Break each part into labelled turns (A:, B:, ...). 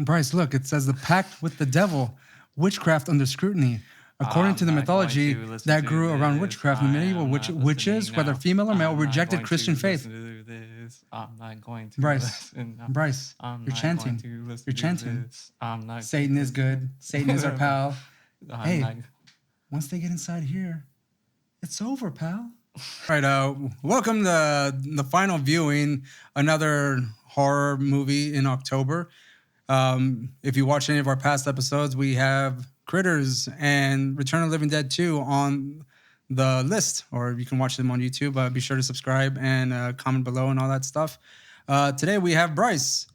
A: Bryce, look, it says the pact with the devil, witchcraft under scrutiny. According to the mythology that grew around witchcraft and medieval witches, whether female or male, rejected Christian faith.
B: I'm not going to
A: Bryce, Bryce, you're chanting. You're chanting. Satan is good. Satan is our pal. Hey, once they get inside here, it's over, pal. All right, welcome to the final viewing, another horror movie in October. If you watch any of our past episodes, we have Critters and Return of the Living Dead 2 on the list, or you can watch them on YouTube. Be sure to subscribe and comment below and all that stuff. Today we have Bryce,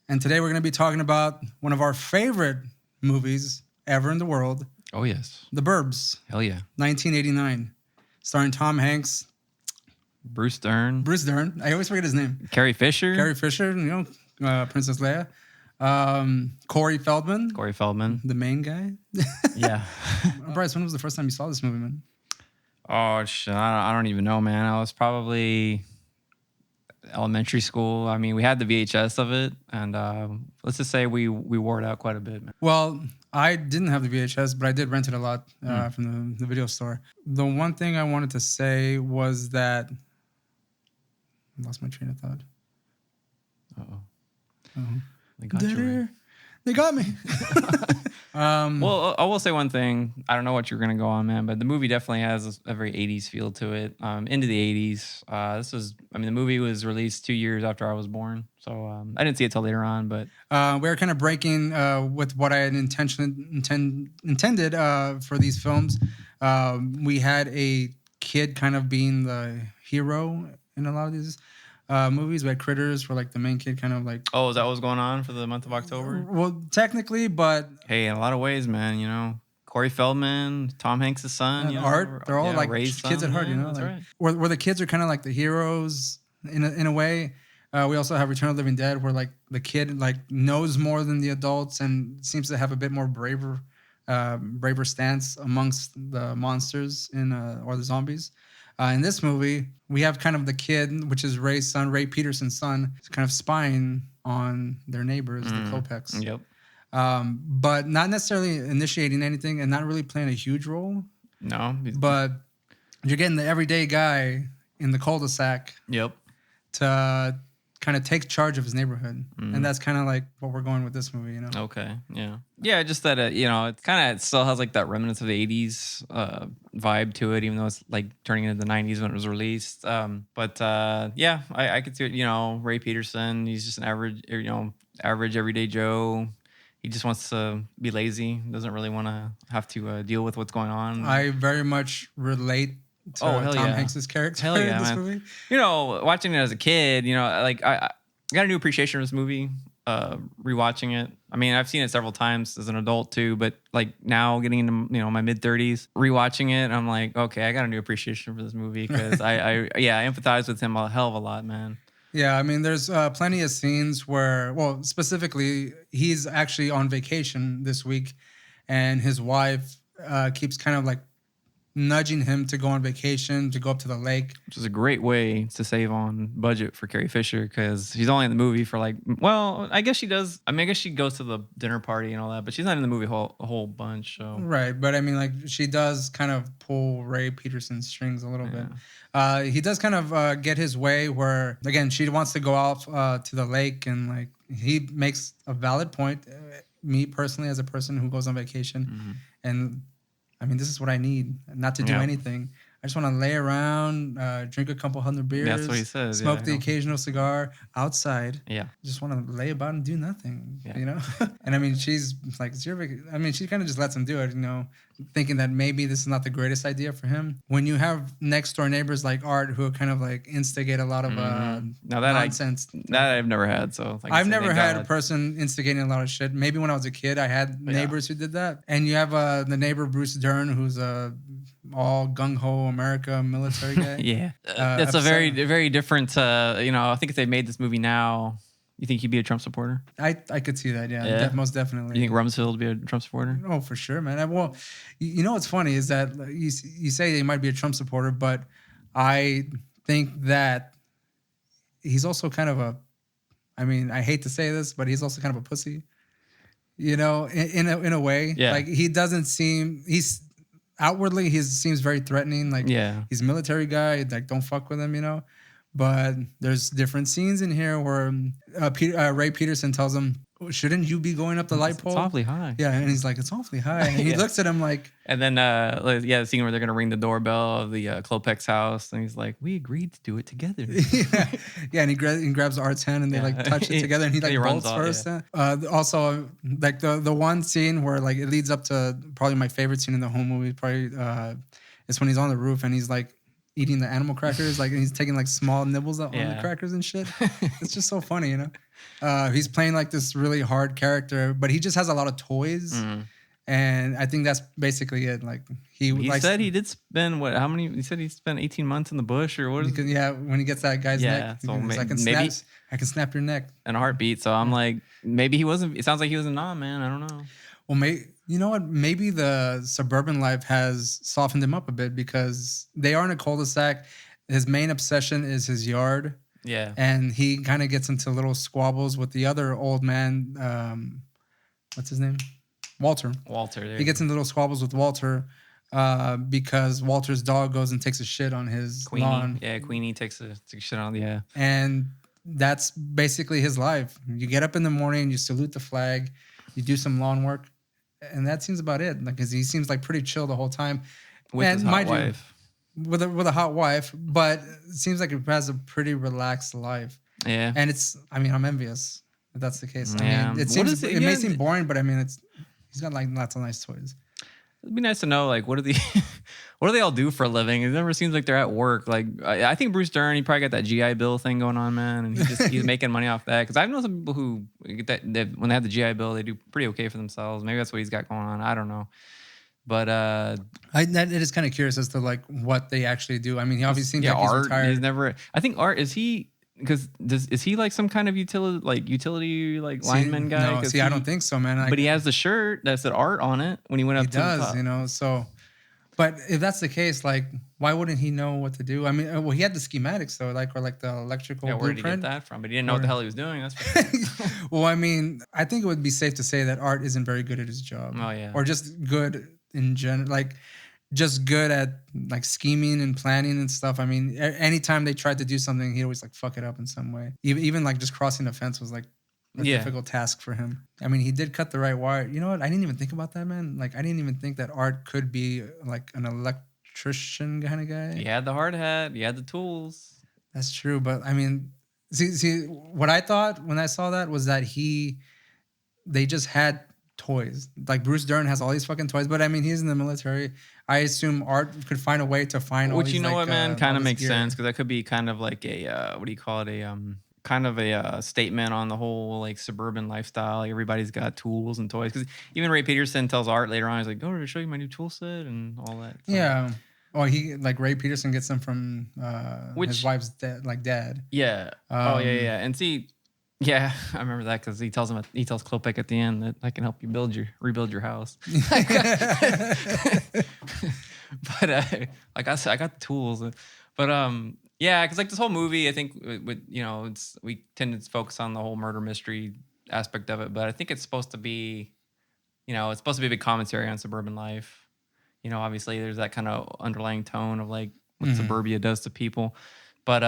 A: and today we're going to be talking about one of our favorite movies ever in the world.
B: Oh, yes.
A: The Burbs.
B: Hell yeah.
A: 1989. Starring Tom Hanks.
B: Bruce Dern.
A: I always forget his name.
B: Carrie Fisher,
A: Princess Leia. Corey Feldman. The main guy.
B: Yeah.
A: Bryce, when was the first time you saw this movie, man?
B: Oh, shit. I don't even know, man. I was probably elementary school. I mean, we had the VHS of it, and let's just say we wore it out quite a bit, man.
A: Well, I didn't have the VHS, but I did rent it a lot from the video store. The one thing I wanted to say was that I lost my train of thought.
B: They got you.
A: They got me.
B: Well, I will say one thing. I don't know what you're going to go on, man, but the movie definitely has a very 80s feel to it. Into the 80s. The movie was released 2 years after I was born. So I didn't see it till later on, but
A: we're kind of breaking with what I had intended for these films. We had a kid kind of being the hero in a lot of these movies. We had Critters where like the main kid kind of like...
B: Oh, is that what was going on for the month of October?
A: Well, technically, but...
B: Hey, in a lot of ways, man, you know, Corey Feldman, Tom Hanks' son, you know,
A: Art, they're all like kids at heart, you know?
B: That's
A: like,
B: right.
A: Where the kids are kind of like the heroes in a way. We also have Return of the Living Dead where like the kid like knows more than the adults and seems to have a bit more braver stance amongst the monsters or the zombies. In this movie, we have kind of the kid, which is Ray Peterson's son, kind of spying on their neighbors, the Klopeks.
B: Yep.
A: But not necessarily initiating anything and not really playing a huge role.
B: No.
A: But you're getting the everyday guy in the cul-de-sac.
B: Yep.
A: To kind of take charge of his neighborhood. And that's kind of like what we're going with this movie, you know?
B: Okay, yeah. Yeah, just that, you know, it still has like that remnants of the 80s vibe to it, even though it's like turning into the 90s when it was released. But yeah, I could see it, you know, Ray Peterson, he's just an average everyday Joe. He just wants to be lazy, doesn't really want to have to deal with what's going on.
A: I very much relate to Tom Hanks' character in this movie.
B: You know, watching it as a kid, you know, like I got a new appreciation for this movie, rewatching it. I mean, I've seen it several times as an adult too, but like now getting into, you know, my mid-30s, rewatching it, I'm like, okay, I got a new appreciation for this movie because I empathize with him a hell of a lot, man.
A: Yeah, I mean, there's plenty of scenes where, well, specifically, he's actually on vacation this week, and his wife keeps kind of like nudging him to go on vacation, to go up to the lake.
B: Which is a great way to save on budget for Carrie Fisher because she's only in the movie for like, well, I guess she does. I mean, I guess she goes to the dinner party and all that, but she's not in the movie a whole bunch. So.
A: Right, but I mean, like she does kind of pull Ray Peterson's strings a little bit. He does kind of get his way where, again, she wants to go out to the lake and like he makes a valid point. Me personally, as a person who goes on vacation and I mean, this is what I need, not to do anything. I just want to lay around, drink a couple hundred beers.
B: That's what he says.
A: Smoke the occasional cigar outside.
B: Yeah.
A: Just want to lay about and do nothing, you know? And I mean, she's like, it's your vacation. I mean, she kind of just lets him do it, you know, thinking that maybe this is not the greatest idea for him. When you have next door neighbors like Art who kind of like instigate a lot of nonsense.
B: That I've never had. So like
A: I've never had a person instigating a lot of shit. Maybe when I was a kid, I had neighbors who did that. And you have the neighbor Bruce Dern, who's all gung-ho America military guy.
B: Yeah. That's a very, very different, you know, I think if they made this movie now, you think he'd be a Trump supporter?
A: I could see that, yeah. Most definitely.
B: You think Rumsfeld would be a Trump supporter?
A: Oh, for sure, man. Well, you know what's funny is that you say he might be a Trump supporter, but I think that he's also kind of I mean, I hate to say this, but he's also kind of a pussy. You know, in a way, like he doesn't seem outwardly he seems very threatening. Like he's a military guy. Like don't fuck with him, you know. But there's different scenes in here where Ray Peterson tells him, shouldn't you be going up the light pole?
B: It's awfully high.
A: Yeah, and he's like, it's awfully high. And he looks at him like...
B: And then, the scene where they're going to ring the doorbell of the Klopek's house. And he's like, we agreed to do it together.
A: And he grabs Art's hand and they like touch it together. And he like bolts first. Also, like the one scene where like it leads up to probably my favorite scene in the whole movie, probably is when he's on the roof and he's like eating the animal crackers. Like, and he's taking like small nibbles on the crackers and shit. It's just so funny, you know? He's playing like this really hard character, but he just has a lot of toys. And I think that's basically it. Like he
B: said he did spend how many? He said he spent 18 months in the bush or what?
A: When he gets that guy's neck,
B: so
A: I can snap your neck
B: in a heartbeat. So I'm like, maybe he wasn't. It sounds like he was a man. I don't know.
A: Well, you know what? Maybe the suburban life has softened him up a bit because they are in a cul-de-sac. His main obsession is his yard. Yeah. And he kind of gets into little squabbles with the other old man. What's his name? Walter. He gets into little squabbles with Walter because Walter's dog goes and takes a shit on his lawn.
B: Yeah, Queenie takes a shit on,
A: And that's basically his life. You get up in the morning, you salute the flag, you do some lawn work, and that seems about it. Like, 'cause he seems like pretty chill the whole time.
B: With his hot wife.
A: With a hot wife, but it seems like he has a pretty relaxed life. Yeah. And I'm envious if that's the case. I mean, it may seem boring, but I mean, he's got like lots of nice toys.
B: It'd be nice to know, like, what do they all do for a living? It never seems like they're at work. Like, I think Bruce Dern, he probably got that GI Bill thing going on, man, and he's making money off that. Because I know some people who get that when they have the GI Bill, they do pretty okay for themselves. Maybe that's what he's got going on. I don't know, but
A: it is kind of curious as to like what they actually do. I mean, he obviously seems like he's retired.
B: He's never. I think Art is he. Because is he like some kind of utility lineman guy?
A: No, I don't think so, man.
B: But he has the shirt that said Art on it when he went up to the top.
A: You know, so... But if that's the case, like, why wouldn't he know what to do? I mean, well, he had the schematics, though, like, or like the electrical blueprint.
B: Where did he get that from? But he didn't know what the hell he was doing. That's for
A: Well, I mean, I think it would be safe to say that Art isn't very good at his job.
B: Oh, yeah.
A: Or just good in general, like... just good at like scheming and planning and stuff. I mean, anytime they tried to do something, he'd always like fuck it up in some way. Even like just crossing the fence was like a difficult task for him. I mean, he did cut the right wire. You know what? I didn't even think about that, man. Like, I didn't even think that Art could be like an electrician kind of guy.
B: He had the hard hat. He had the tools.
A: That's true. But I mean, see, what I thought when I saw that was that they just had toys. Like Bruce Dern has all these fucking toys, but I mean, he's in the military. I assume Art could find a way to find all these,
B: you know what, man, kind of makes sense because that could be kind of like a what do you call it, a kind of a statement on the whole like suburban lifestyle. Like, everybody's got tools and toys because even Ray Peterson tells Art later on, he's like, "Go to show you my new tool set and all that." So.
A: Yeah. Oh, Ray Peterson gets them from his wife's dad.
B: Yeah. Yeah. And see. Yeah, I remember that because he tells Klopek at the end that I can help you rebuild your house. But like I said, I got the tools. But yeah, because like this whole movie, I think we tend to focus on the whole murder mystery aspect of it, but I think it's supposed to be, it's supposed to be a big commentary on suburban life. Obviously there's that kind of underlying tone of like what suburbia does to people. But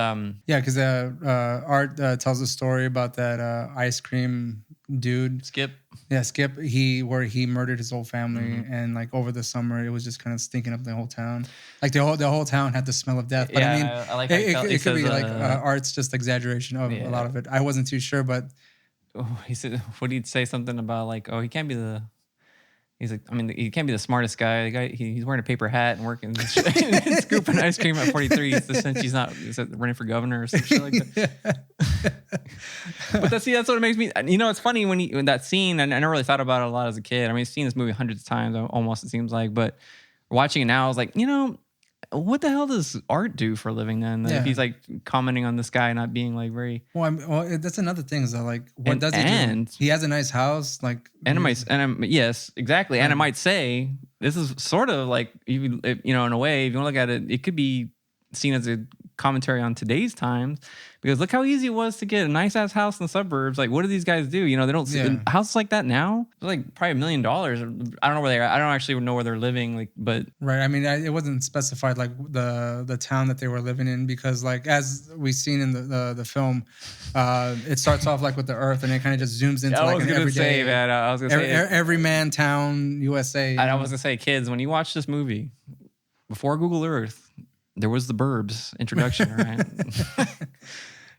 A: because Art tells a story about that ice cream dude,
B: Skip.
A: Yeah, Skip. Where he murdered his whole family, and like over the summer, it was just kind of stinking up the whole town. Like the whole town had the smell of death. But I mean,
B: I like
A: it could be like Art's just exaggeration of a lot of it. I wasn't too sure, but
B: he said, what did he say? Something about like, he can't be the. He's like, I mean, he can't be the smartest guy. The guy, he's wearing a paper hat and working, and scooping ice cream at 43. Since he's running for governor or some shit like that. But that's what it makes me. It's funny when that scene. And I never really thought about it a lot as a kid. I mean, I've seen this movie hundreds of times, almost it seems like. But watching it now, I was like, what the hell does Art do for a living then? If he's like commenting on this guy not being like very...
A: Well, that's another thing is that like, what does he do? He has a nice house, like...
B: Yes, exactly. And I might say, this is sort of like, in a way, if you want to look at it, it could be seen as a commentary on today's times, because look how easy it was to get a nice ass house in the suburbs. Like, what do these guys do? You know, they don't see houses like that now. They're like probably $1 million. I don't know where they are. I don't actually know where they're living. Like, but
A: right. I mean, it wasn't specified like the town that they were living in, because like as we've seen in the film, it starts off like with the Earth, and it kind of just zooms into like an everyday.
B: I was gonna say
A: every man town USA.
B: I was gonna say, kids, when you watch this movie, before Google Earth, there was the Burbs Introduction, right?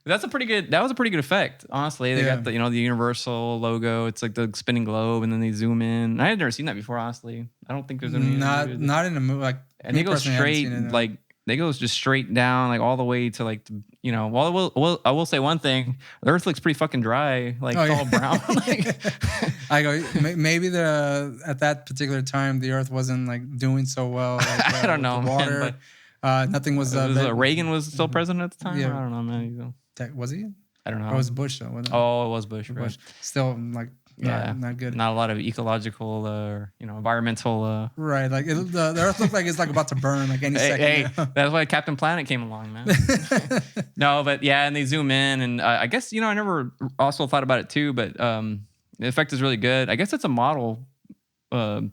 B: That was a pretty good effect, honestly. They got the the Universal logo. It's like the spinning globe, and then they zoom in. I had never seen that before, honestly. I don't think there's any
A: not in a movie like.
B: And they go straight they go just straight down like all the way to like Well, I will say one thing: the Earth looks pretty fucking dry, like it's all brown.
A: I go maybe at that particular time the Earth wasn't like doing so well. Like,
B: I don't know,
A: water.
B: Man, but
A: nothing was.
B: Reagan was still president at the time. Yeah. I don't know, man.
A: Was he?
B: I don't know.
A: Or it was Bush though? Wasn't it?
B: Oh, it was Bush. Right.
A: Bush. Still like. Not good.
B: Not a lot of ecological environmental.
A: Right, like the Earth looks like it's like about to burn like any second.
B: Hey, that's why Captain Planet came along, man. No, but yeah, and they zoom in, and I guess I never also thought about it too, but the effect is really good. I guess it's a model, little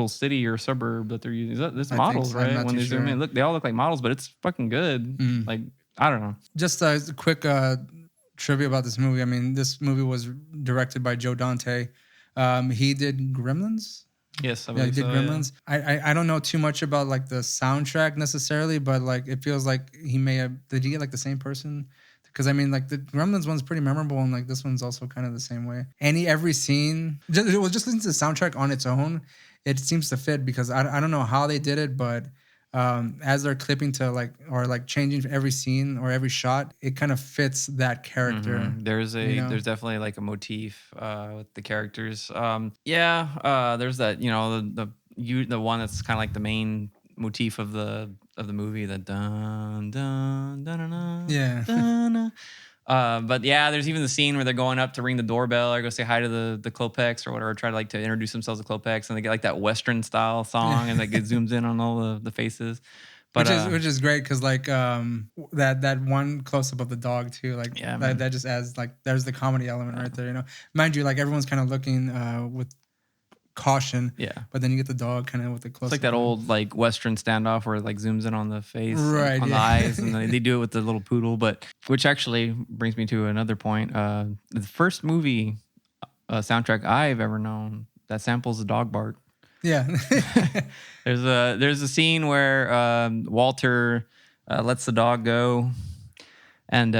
B: city or suburb that they're using. This models, so. Right? When they zoom in, they all look like models, but it's fucking good. Like I don't know.
A: Just a quick. Trivia about this movie. I mean, this movie was directed by Joe Dante. He did Gremlins.
B: Yes,
A: he did Gremlins. Yeah. I don't know too much about like the soundtrack necessarily, but like it feels like he may have. Did he get like the same person? Because I mean, like the Gremlins one's pretty memorable, and like this one's also kind of the same way. Every scene, just listen to the soundtrack on its own, it seems to fit, because I don't know how they did it, but. As they're clipping to like changing every scene or every shot, it kind of fits that character.
B: Mm-hmm. There's definitely like a motif with the characters. There's that the one that's kind of like the main motif of the movie, the dun dun dun dun dun.
A: Yeah.
B: Dun, dun. But yeah, there's even the scene where they're going up to ring the doorbell or go say hi to the Klopex or whatever, try to introduce themselves to Klopex, and they get like that Western style song, and like it zooms in on all the faces. But
A: which is great, because like that one close up of the dog too, like that just adds like there's the comedy element right there. Mind you, like everyone's kind of looking with caution, but then you get the dog kind of with the close.
B: It's like that old like Western standoff where it like zooms in on the face,
A: right,
B: on the eyes, and they do it with the little poodle. But which actually brings me to another point. The first movie soundtrack I've ever known that samples a dog bark.
A: Yeah.
B: There's a scene where Walter lets the dog go, and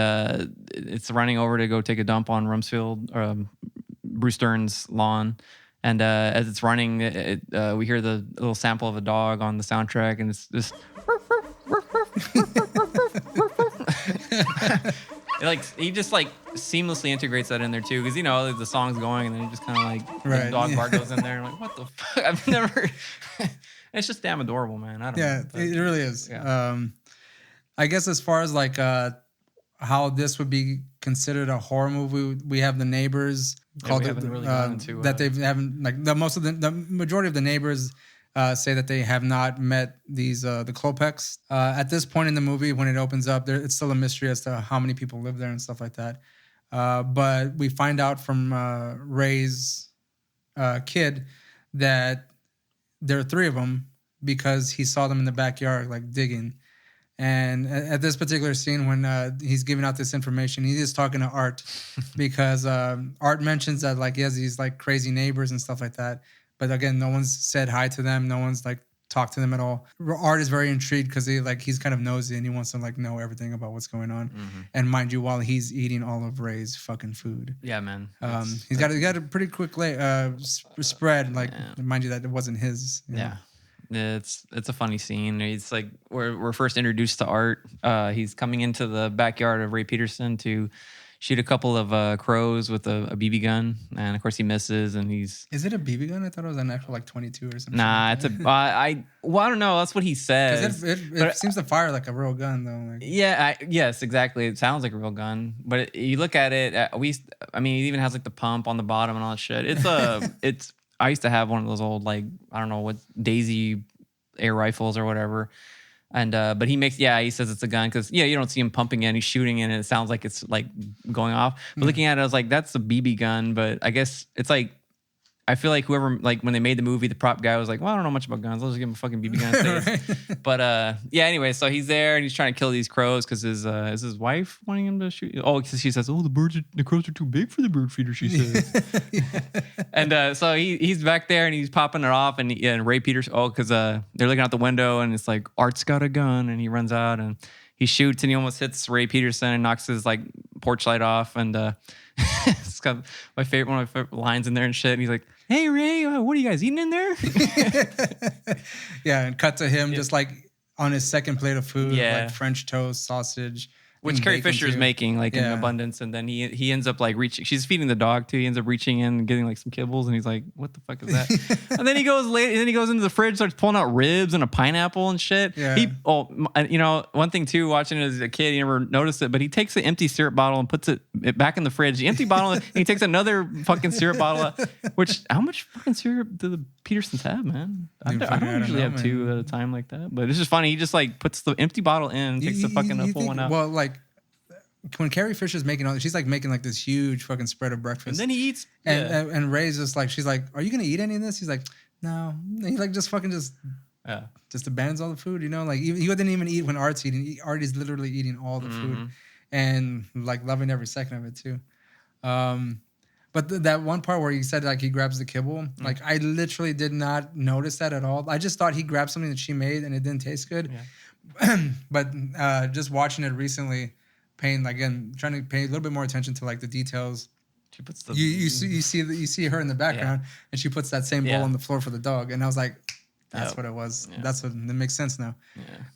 B: it's running over to go take a dump on Rumsfeld, Bruce Dern's lawn. And as it's running, we hear the little sample of a dog on the soundtrack, and it's just he just like seamlessly integrates that in there too, because the song's going, and then he just kind of like the dog bark goes in there, and I'm like, what the fuck? I've never. It's just damn adorable, man. I don't know.
A: Yeah, it really is. Yeah. I guess as far as like how this would be considered a horror movie, we have The Neighbors. Called
B: that
A: they haven't like the majority of the neighbors say that they have not met these the Klopex. At this point in the movie, when it opens up, it's still a mystery as to how many people live there and stuff like that. But we find out from Ray's kid that there are 3 of them, because he saw them in the backyard like digging. And at this particular scene, when he's giving out this information, he's just talking to Art, because Art mentions that like he has these like crazy neighbors and stuff like that. But again, no one's said hi to them. No one's like talked to them at all. Art is very intrigued, because he's kind of nosy, and he wants to like know everything about what's going on. Mm-hmm. And mind you, while he's eating all of Ray's fucking food.
B: Yeah, man.
A: He's got a pretty quick spread. Like, mind you, that it wasn't his.
B: Yeah. It's a funny scene. It's like we're first introduced to Art. He's coming into the backyard of Ray Peterson to shoot a couple of crows with a BB gun, and of course he misses. And he's
A: Is it a BB gun? I thought it was an actual like 22 or something.
B: Nah, it's a I don't know. That's what he says.
A: It seems to fire like a real gun though. Like.
B: Yeah, yes, exactly. It sounds like a real gun, but you look at it. It even has like the pump on the bottom and all that shit. It's I used to have one of those old, like, I don't know what, Daisy air rifles or whatever. And but he says it's a gun because you don't see him pumping it, he's shooting it, and it sounds like it's like going off. But looking at it, I was like, that's a BB gun, but I guess it's like, I feel like whoever, like when they made the movie, the prop guy was like, well, I don't know much about guns. I'll just give him a fucking BB gun. Right. But anyway, so he's there and he's trying to kill these crows because his wife wanting him to shoot. Oh, because she says, oh, the crows are too big for the bird feeder, she says. And so he's back there and he's popping it off, and Ray Peters, because they're looking out the window and it's like, Art's got a gun, and he runs out and he shoots and he almost hits Ray Peterson and knocks his like porch light off. And it's got one of my favorite lines in there and shit. And he's like, hey, Ray, what are you guys eating in there?
A: Yeah, and cut to him just like on his second plate of food, like French toast, sausage.
B: Which Carrie Fisher is making like in abundance. And then he ends up like reaching, she's feeding the dog too. He ends up reaching in and getting like some kibbles. And he's like, what the fuck is that? And then he goes into the fridge, starts pulling out ribs and a pineapple and shit.
A: Yeah.
B: One thing too, watching it as a kid, you never noticed it, but he takes the empty syrup bottle and puts it back in the fridge. The empty bottle, and he takes another fucking syrup bottle out, which, how much fucking syrup do the Petersons have, man? I don't usually have two at a time like that, but it's just funny. He just like puts the empty bottle in, takes the fucking full one out.
A: Well, like, when Carrie Fisher's making she's like making like this huge fucking spread of breakfast.
B: And then he eats.
A: And Ray's just like, she's like, are you going to eat any of this? He's like, no. And he like just abandons all the food, Like he didn't even eat when Art's eating. Art is literally eating all the food and like loving every second of it too. But that one part where you said like he grabs the kibble, like I literally did not notice that at all. I just thought he grabbed something that she made and it didn't taste good. Yeah. But just watching it recently, trying to pay a little bit more attention to like the details.
B: She puts the
A: you see her in the background, and she puts that same bowl on the floor for the dog, and I was like, that's what it was. Yeah. That makes sense now.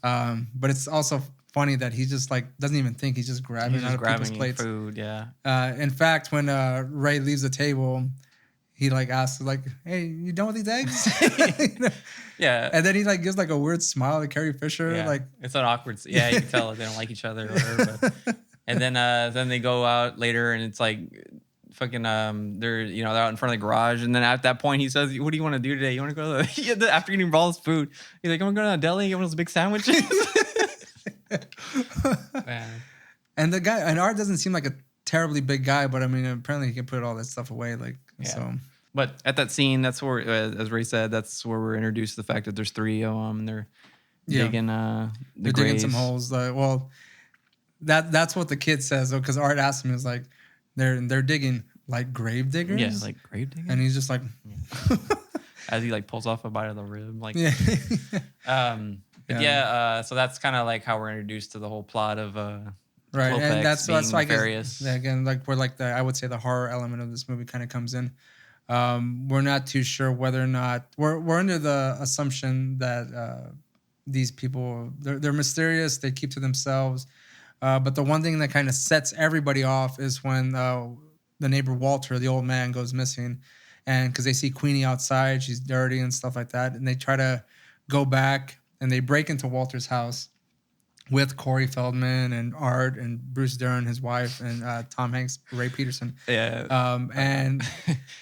A: Yeah. But it's also funny that he just like doesn't even think, he's just grabbing out of people's plates.
B: Food, yeah.
A: In fact, when Ray leaves the table, he like asks like, "Hey, you done with these eggs?"
B: Yeah.
A: And then he like gives like a weird smile to Carrie Fisher. Yeah. Like
B: it's an awkward. Yeah, you can tell they don't like each other or whatever. But, and then they go out later and it's like fucking they're out in front of the garage, and then at that point he says, "What do you want to do today? You want to go to the after eating all his food?" He's like, "I'm gonna go to a deli, get one of those big sandwiches." Man.
A: And the guy, and Art doesn't seem like a terribly big guy, but I mean apparently he can put all that stuff away, like so.
B: But at that scene, that's where, as Ray said, that's where we're introduced to the fact that there's three of them, and they're digging
A: they're digging some holes. That's what the kid says, though, because Art asked him, is like, they're digging like grave diggers.
B: Yeah, like grave diggers.
A: And he's just like,
B: as he like pulls off a bite of the rib, like. So that's kind of like how we're introduced to the whole plot of
A: right,
B: Klopeks
A: and that's I
B: guess
A: again, like where like I would say the horror element of this movie kind of comes in. We're not too sure whether or not we're under the assumption that these people they're mysterious, they keep to themselves. But the one thing that kind of sets everybody off is when the neighbor Walter, the old man, goes missing, and because they see Queenie outside, she's dirty and stuff like that, and they try to go back and they break into Walter's house with Corey Feldman and Art and Bruce Dern, his wife, and Tom Hanks, Ray Peterson.
B: Yeah.
A: And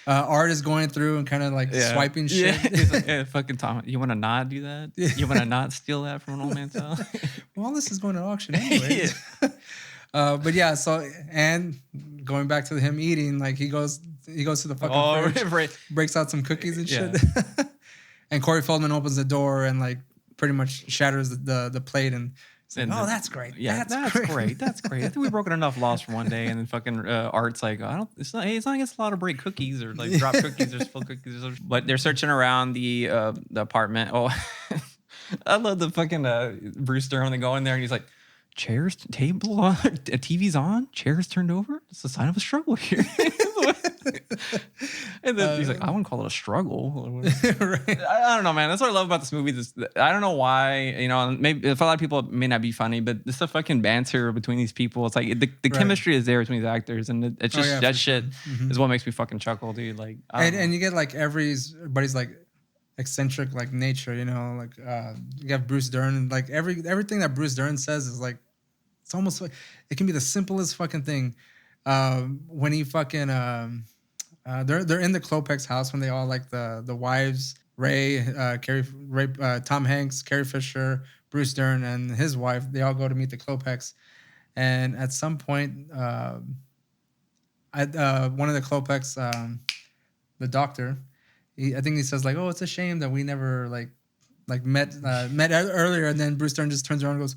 A: Art is going through and kind of like swiping shit.
B: He's like, fucking Tom, you want to not do that? You want to not steal that from an old man's house?
A: Well, this is going to auction anyway. But yeah, so, and going back to him eating, like he goes to the fucking fridge, breaks out some cookies and shit. And Corey Feldman opens the door and like pretty much shatters the plate and like, that's great.
B: Yeah, that's great. That's great. I think we've broken enough laws for one day. And then fucking Art's like, it's not against a lot of break cookies or like drop cookies or spill cookies. But they're searching around the apartment. Oh, I love the fucking Bruce Dern when they go in there and he's like, chairs, table, TV's on, chairs turned over. It's a sign of a struggle here. And then he's like, I wouldn't call it a struggle. Right. I don't know, man. That's what I love about this movie. I don't know why, maybe if a lot of people, it may not be funny, but it's the fucking banter between these people. It's like the chemistry is there between these actors, and it's just that shit is what makes me fucking chuckle, dude. Like,
A: and you get like everybody's like eccentric like nature, like you have Bruce Dern, and like everything that Bruce Dern says is like, it's almost like it can be the simplest fucking thing. When he fucking they're in the Klopeks house when they all like the wives Ray, Tom Hanks, Carrie Fisher, Bruce Dern, and his wife. They all go to meet the Klopeks, and at some point, one of the Klopeks, the doctor, I think he says like, "Oh, it's a shame that we never met earlier." And then Bruce Dern just turns around and goes,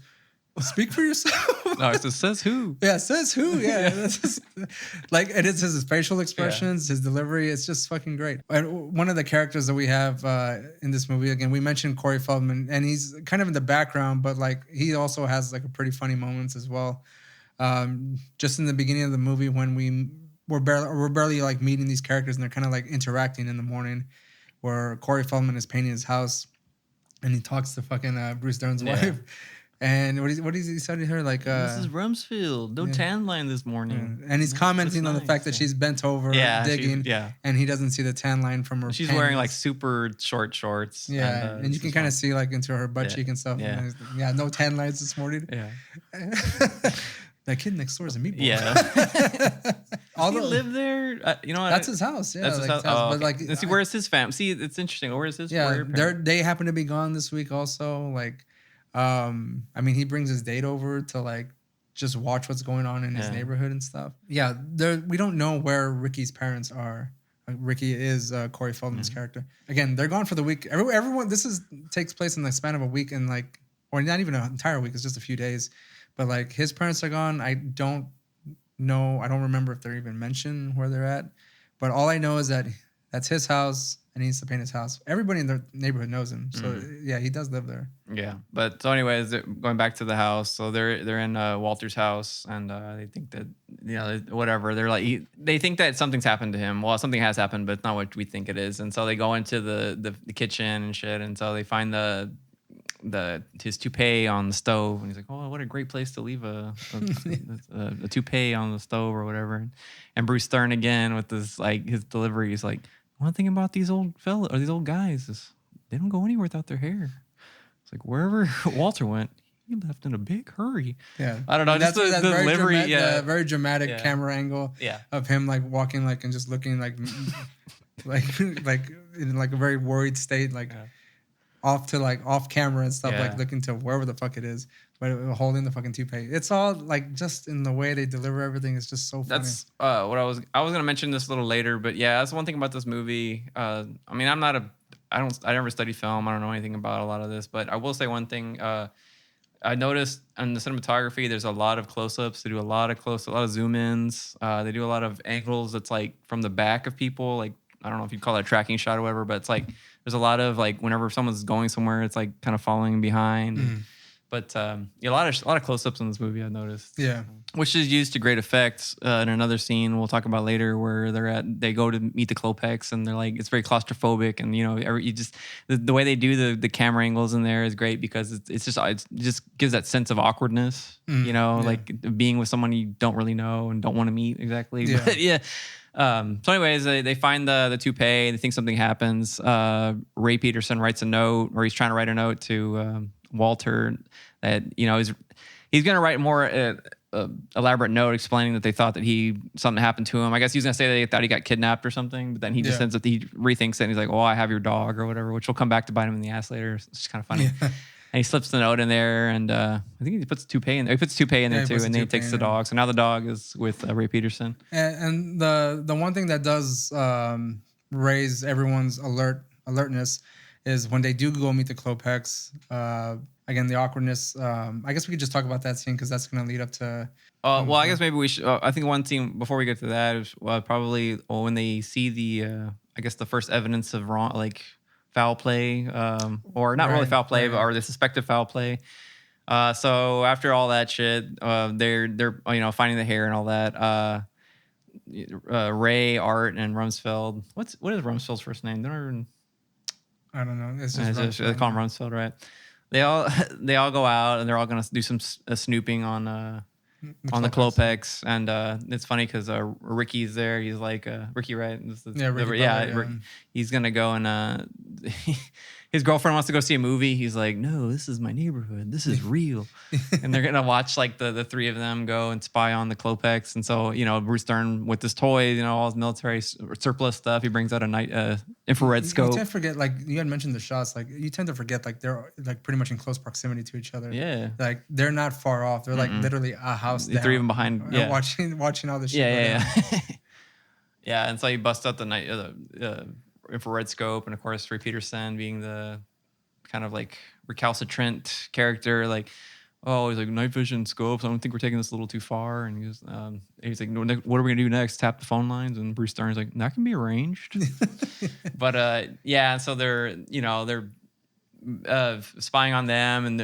A: "Speak for yourself."
B: No, it says who?
A: Yeah, says who? Yeah, that's just, and it's his facial expressions, his delivery. It's just fucking great. And one of the characters that we have in this movie, again, we mentioned Corey Feldman, and he's kind of in the background, but like he also has like a pretty funny moments as well. Just in the beginning of the movie when we're barely like meeting these characters and they're kind of like interacting in the morning, where Corey Feldman is painting his house, and he talks to fucking Bruce Dern's wife. And what is he said to her? Like,
B: Mrs. Rumsfeld, no tan line this morning.
A: Yeah. And he's commenting on the fact that she's bent over digging. And he doesn't see the tan line from her.
B: She's wearing like super short shorts.
A: Yeah. And you can kind of see like into her butt cheek and stuff.
B: Yeah.
A: And no tan lines this morning.
B: Yeah.
A: That kid next door is a meatball.
B: Yeah. Does he live there? You know what?
A: That's his house. Yeah.
B: That's his house.
A: But
B: okay.
A: like,
B: let's see, where's his fam? See, it's interesting. Where's his?
A: Yeah. They happen to be gone this week also. Like, I mean, he brings his date over to like just watch what's going on in his neighborhood and stuff. Yeah, we don't know where Ricky's parents are. Ricky is Corey Feldman's character. Again, they're gone for the week. Everyone, takes place in the span of a week and like, or not even an entire week. It's just a few days. But like his parents are gone. I don't know. I don't remember if they're even mentioned where they're at. But all I know is that that's his house. And he needs to paint his house. Everybody in the neighborhood knows him. So, yeah, he does live there.
B: Yeah. But so anyways, going back to the house. So they're in Walter's house. And they think that, you know, whatever. They're like, they think that something's happened to him. Well, something has happened, but it's not what we think it is. And so they go into the kitchen and shit. And so they find his toupee on the stove. And he's like, oh, what a great place to leave a toupee on the stove or whatever. And Bruce Dern again with this, like, his delivery. He's like, one thing about these old these old guys is they don't go anywhere without their hair. It's like wherever Walter went, he left in a big hurry.
A: Yeah,
B: I don't know. Just the delivery,
A: very dramatic camera angle. Of him like walking like and just looking like like in like a very worried state, like off camera and stuff, like looking to wherever the fuck it is, but holding the fucking toupee. It's all like just in the way they deliver everything is just so funny.
B: That's what I was gonna mention this a little later, but yeah, that's one thing about this movie. I mean, I never studied film. I don't know anything about a lot of this, but I will say one thing. I noticed in the cinematography, there's a lot of close-ups. They do a lot of zoom-ins. They do a lot of angles that's like from the back of people. Like, I don't know if you'd call it a tracking shot or whatever, but it's like there's a lot of like whenever someone's going somewhere, it's like kind of following behind. But a lot of close-ups in this movie I've noticed.
A: Yeah,
B: which is used to great effect in another scene we'll talk about later, where they go to meet the Klopeks and they're like, it's very claustrophobic, and you know, the way they do the camera angles in there is great because it just gives that sense of awkwardness. You know, like being with someone you don't really know and don't want to meet exactly. Yeah. But yeah. So anyways, they find the toupee. They think something happens. Ray Peterson writes a note, or he's trying to write a note to Walter that, you know, he's going to write more elaborate note explaining that they thought that something happened to him. I guess he was going to say that they thought he got kidnapped or something, but then he just ends up, he rethinks it and he's like, oh, I have your dog or whatever, which will come back to bite him in the ass later. It's just kind of funny. Yeah. And he slips the note in there, and I think he puts toupee in there. He puts toupee in there too, and then he takes the dog. So now the dog is with Ray Peterson. And
A: the one thing that does raise everyone's alertness is when they do go meet the Klopeks. Again, the awkwardness. I guess we could just talk about that scene because that's going to lead up to.
B: Well, I guess maybe we should. I think one scene before we get to that is probably when they see the first evidence of foul play, or not really foul play, or the suspected foul play. So after all that shit, they're finding the hair and all that. Ray, Art, and Rumsfeld. What is Rumsfeld's first name?
A: I don't know. It's just
B: they call him Rumsfeld, right? They all go out and they're all gonna do some snooping on the Klopeks, and it's funny because Ricky's there. He's like Ricky, right?
A: Ricky.
B: He's gonna go and his girlfriend wants to go see a movie. He's like, no, this is my neighborhood. This is real. And they're gonna watch like the three of them go and spy on the Klopex. And so Bruce Dern with his toys, all his military surplus stuff. He brings out a infrared scope.
A: You tend to forget, like you had mentioned the shots. Like you tend to forget, like they're like pretty much in close proximity to each other.
B: Yeah,
A: like they're not far off. They're like literally a house down.
B: The three of them behind. Yeah,
A: watching all this shit.
B: Yeah. Yeah, and so he busts out the infrared scope, and of course Ray Peterson being the kind of like recalcitrant character, like, oh, he's like, night vision scopes, I don't think we're taking this a little too far. And he's like, no, what are we gonna do next? Tap the phone lines? And Bruce Dern's like, that can be arranged. But yeah, so they're spying on them, and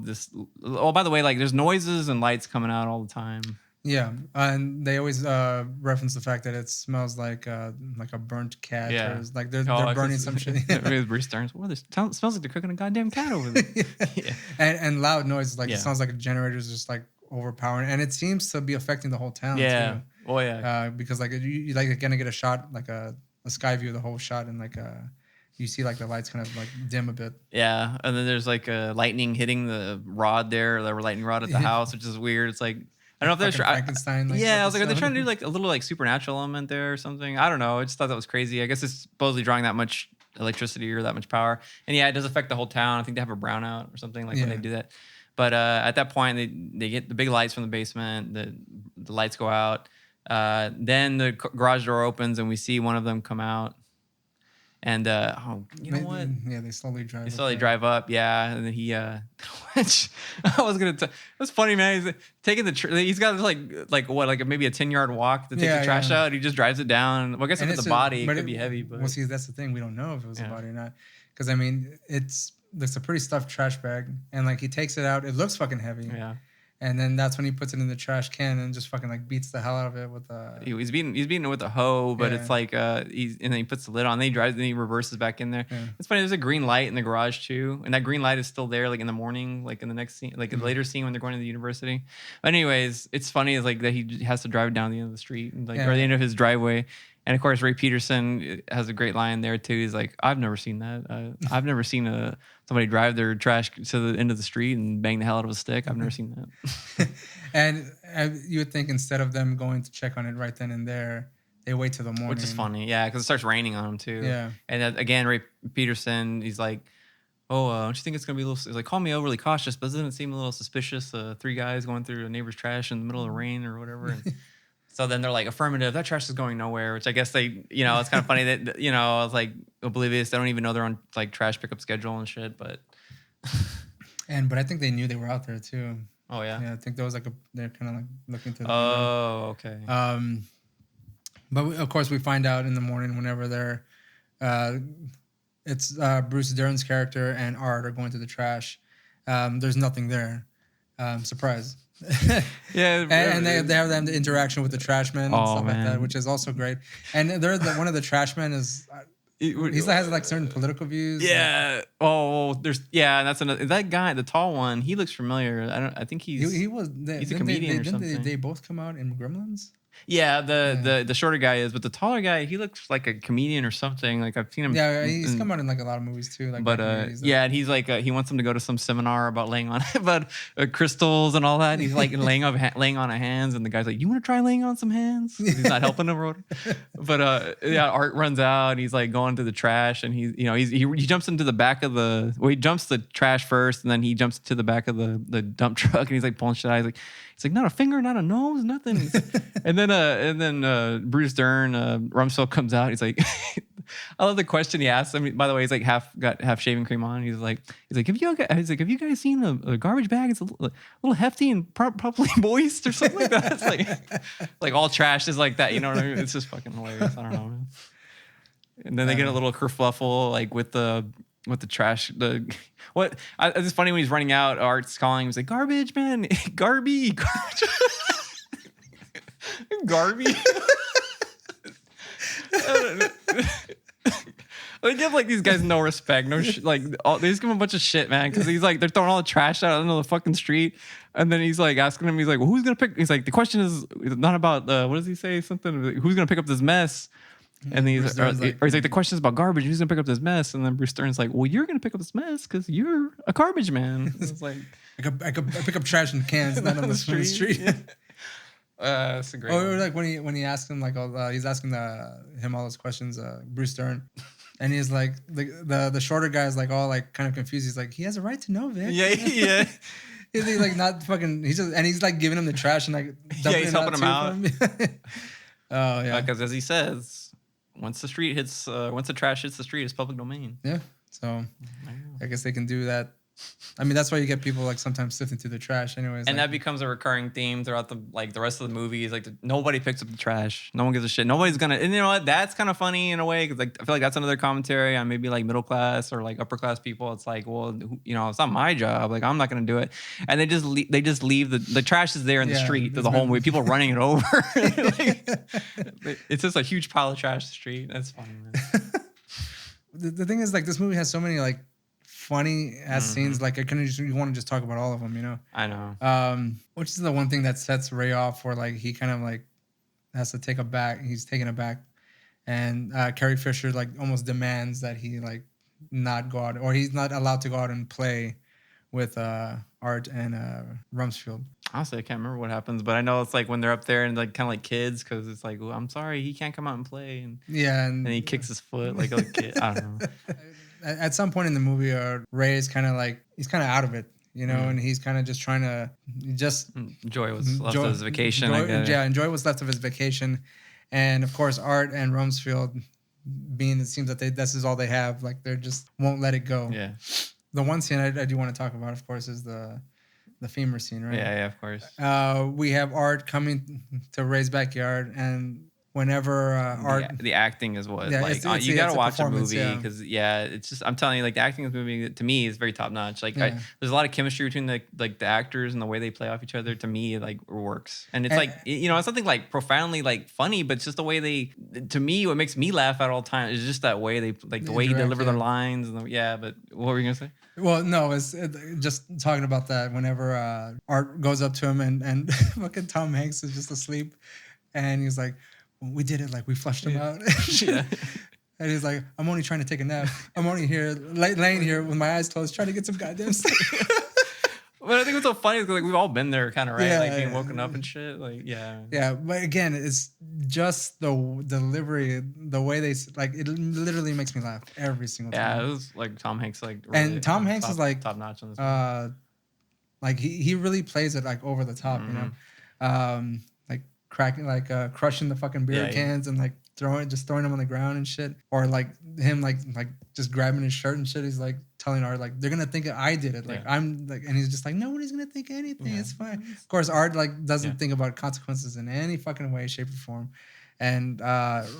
B: this. Oh, by the way, like there's noises and lights coming out all the time.
A: Yeah, and they always reference the fact that it smells like a burnt cat.
B: Yeah,
A: or like they're burning some shit.
B: Bruce Stern's, well, it smells like they're cooking a goddamn cat over there.
A: Yeah. And loud noises, like it sounds like a generator's just like overpowering, and it seems to be affecting the whole town.
B: Yeah.
A: Too.
B: Oh yeah.
A: Because like you like gonna get a shot, like a sky view of the whole shot, and like you see like the lights kind of like dim a bit.
B: Yeah, and then there's like lightning hitting the rod there, the lightning rod at the house, which is weird. It's like, I don't know if they're
A: Frankenstein.
B: I was like, are they trying to do like a little like supernatural element there or something? I don't know. I just thought that was crazy. I guess it's supposedly drawing that much electricity or that much power, and yeah, it does affect the whole town. I think they have a brownout or something when they do that. But at that point, they get the big lights from the basement. The lights go out. Then the garage door opens, and we see one of them come out. And you know what?
A: Yeah, they slowly drive.
B: Drive up, yeah. And then he, which I was gonna. It was funny, man. He's taking he's got like maybe a 10-yard walk to take the trash out. He just drives it down. Well, I guess if it's a body, it could be heavy. But
A: see, that's the thing. We don't know if it was a body or not. Because I mean, it's a pretty stuffed trash bag, and like he takes it out. It looks fucking heavy.
B: Yeah.
A: And then that's when he puts it in the trash can and just fucking like beats the hell out of it with a.
B: He's beating it with a hoe, but it's like and then he puts the lid on. Then he drives. Then he reverses back in there. Yeah. It's funny. There's a green light in the garage too, and that green light is still there, like in the morning, like in the next scene, like in the later scene when they're going to the university. But anyways, it's funny is like that he has to drive down the end of the street, and like or the end of his driveway. And of course, Ray Peterson has a great line there too. He's like, "I've never seen that. I've never seen somebody drive their trash to the end of the street and bang the hell out of a stick. I've never seen that."
A: And you would think instead of them going to check on it right then and there, they wait till the morning.
B: Which is funny, yeah, because it starts raining on them too.
A: Yeah.
B: And again, Ray Peterson, he's like, "Oh, don't you think it's gonna be a little?" He's like, "Call me overly cautious, but doesn't it seem a little suspicious? 3 guys going through a neighbor's trash in the middle of the rain or whatever." And, so then they're like, affirmative, that trash is going nowhere, which I guess they, it's kind of funny that, I was like oblivious. They don't even know they're on like trash pickup schedule and shit, but.
A: But I think they knew they were out there too.
B: Oh, yeah?
A: Yeah, I think there was like they're kind of like looking to the
B: window. Okay.
A: But of course we find out in the morning whenever they're, it's Bruce Dern's character and Art are going to the trash. There's nothing there. Surprise.
B: Yeah,
A: and they have the interaction with the trash men and stuff like that, which is also great. And one of the trash men is he has like certain political views.
B: Yeah. That's another that guy, the tall one. He looks familiar. I think he's a comedian or something.
A: They both come out in Gremlins.
B: Yeah, the shorter guy is, but the taller guy, he looks like a comedian or something. Like I've seen him.
A: Yeah, he's come out in like a lot of movies too. Like,
B: and he's like he wants them to go to some seminar about laying on crystals and all that. He's like laying on a hands, and the guy's like, "You want to try laying on some hands?" He's not helping him. But Art runs out, and he's like going to the trash, and he jumps into the back of he jumps the trash first, and then he jumps to the back of the dump truck, and he's like pulling shit out. He's like, not a finger, not a nose, nothing. And then Bruce Dern, Rumsfeld comes out. He's like, I love the question he asks. I mean, by the way, he's like got half shaving cream on. He's like, have you guys seen a garbage bag? It's a little hefty and probably moist or something like that. It's like all trash is like that. You know what I mean? It's just fucking hilarious. I don't know, man. And then they get a little kerfuffle like with the trash. It's funny when he's running out, Art's calling. He's like, "Garbage, man, Garby, Garby." They give like these guys no respect, no they just give him a bunch of shit, man, because he's like they're throwing all the trash out into the fucking street, and then he's like asking him, he's like, "Well, who's gonna pick?" He's like, "The question is not about what does he say? Something who's gonna pick up this mess." And he's like, the question's about garbage. Who's gonna pick up this mess? And then Bruce Stern's like, well, you're gonna pick up this mess because you're a garbage man. It's like
A: I pick up trash in cans, not on the street.
B: Yeah. That's a great.
A: Or like when he asked him like he's asking him all those questions, Bruce Stern, and he's like the shorter guy is like all like kind of confused. He's like, he has a right to know, Vic.
B: Yeah.
A: He's like not fucking. He's like giving him the trash and like
B: he's helping him out.
A: Oh yeah,
B: because as he says. Once the trash hits the street, it's public domain.
A: Yeah. So I guess they can do that. I mean, that's why you get people like sometimes sifting through the trash anyways.
B: And that becomes a recurring theme throughout the rest of the movies. Like nobody picks up the trash. No one gives a shit. Nobody's gonna, and you know what? That's kind of funny in a way. Cause like, I feel like that's another commentary on maybe like middle class or like upper class people. It's like, well, you know, it's not my job. Like I'm not gonna do it. And they just leave the trash is there in the street through the whole movie. People running it over. Like, it's just a huge pile of trash in the street. That's funny, man.
A: The thing is like this movie has so many like funny ass scenes. Like you want to just talk about all of them, you know?
B: I know.
A: Which is the one thing that sets Ray off where like he kind of like has to take he's taken aback. And Carrie Fisher like almost demands that he like not go out or he's not allowed to go out and play with Art and Rumsfeld.
B: Honestly, I can't remember what happens, but I know it's like when they're up there and like kind of like kids because it's like, well, I'm sorry, he can't come out and play. And and he kicks his foot like a kid. I don't know.
A: At some point in the movie, Ray is kind of like he's kind of out of it, you know, and he's kind of just trying to
B: enjoy what's left of his vacation.
A: Enjoy what's left of his vacation, and of course, Art and Rumsfeld, being it seems that this is all they have, like they just won't let it go.
B: Yeah.
A: The one scene I do want to talk about, of course, is the Femur Scene, right?
B: Yeah, of course.
A: We have Art coming to Ray's backyard, and whenever Art...
B: The acting is what... you got to watch a movie, because, it's just... I'm telling you, like, the acting in this movie, to me, is very top-notch. Like, there's a lot of chemistry between, the actors and the way they play off each other. To me, like, works. And it's, you know, it's something, like, profoundly, like, funny, but it's just the way they... To me, what makes me laugh at all times is just that way they... Like, the way he deliver their lines. And but what were you going to say?
A: Well, no, it's just talking about that whenever Art goes up to him and fucking Tom Hanks is just asleep and he's like, we did it, like we flushed him out. And he's like, I'm only trying to take a nap. I'm only here, laying here with my eyes closed, trying to get some goddamn sleep.
B: But I think what's so funny is like we've all been there, kind of, right? Like being woken up and shit. Like,
A: yeah. But again, it's just the delivery, the way they like. It literally makes me laugh every single time.
B: Yeah, it was like Tom Hanks, like, really,
A: and Tom Hanks is like
B: top notch on this movie.
A: Like he really plays it like over the top, you know, like cracking, like crushing the fucking beer cans and like throwing them on the ground and shit, or like him like just grabbing his shirt and shit. He's like telling Art like they're gonna think I did it, like I'm like, and he's just like nobody's gonna think anything. It's fine. Of course, Art like doesn't think about consequences in any fucking way, shape, or form. And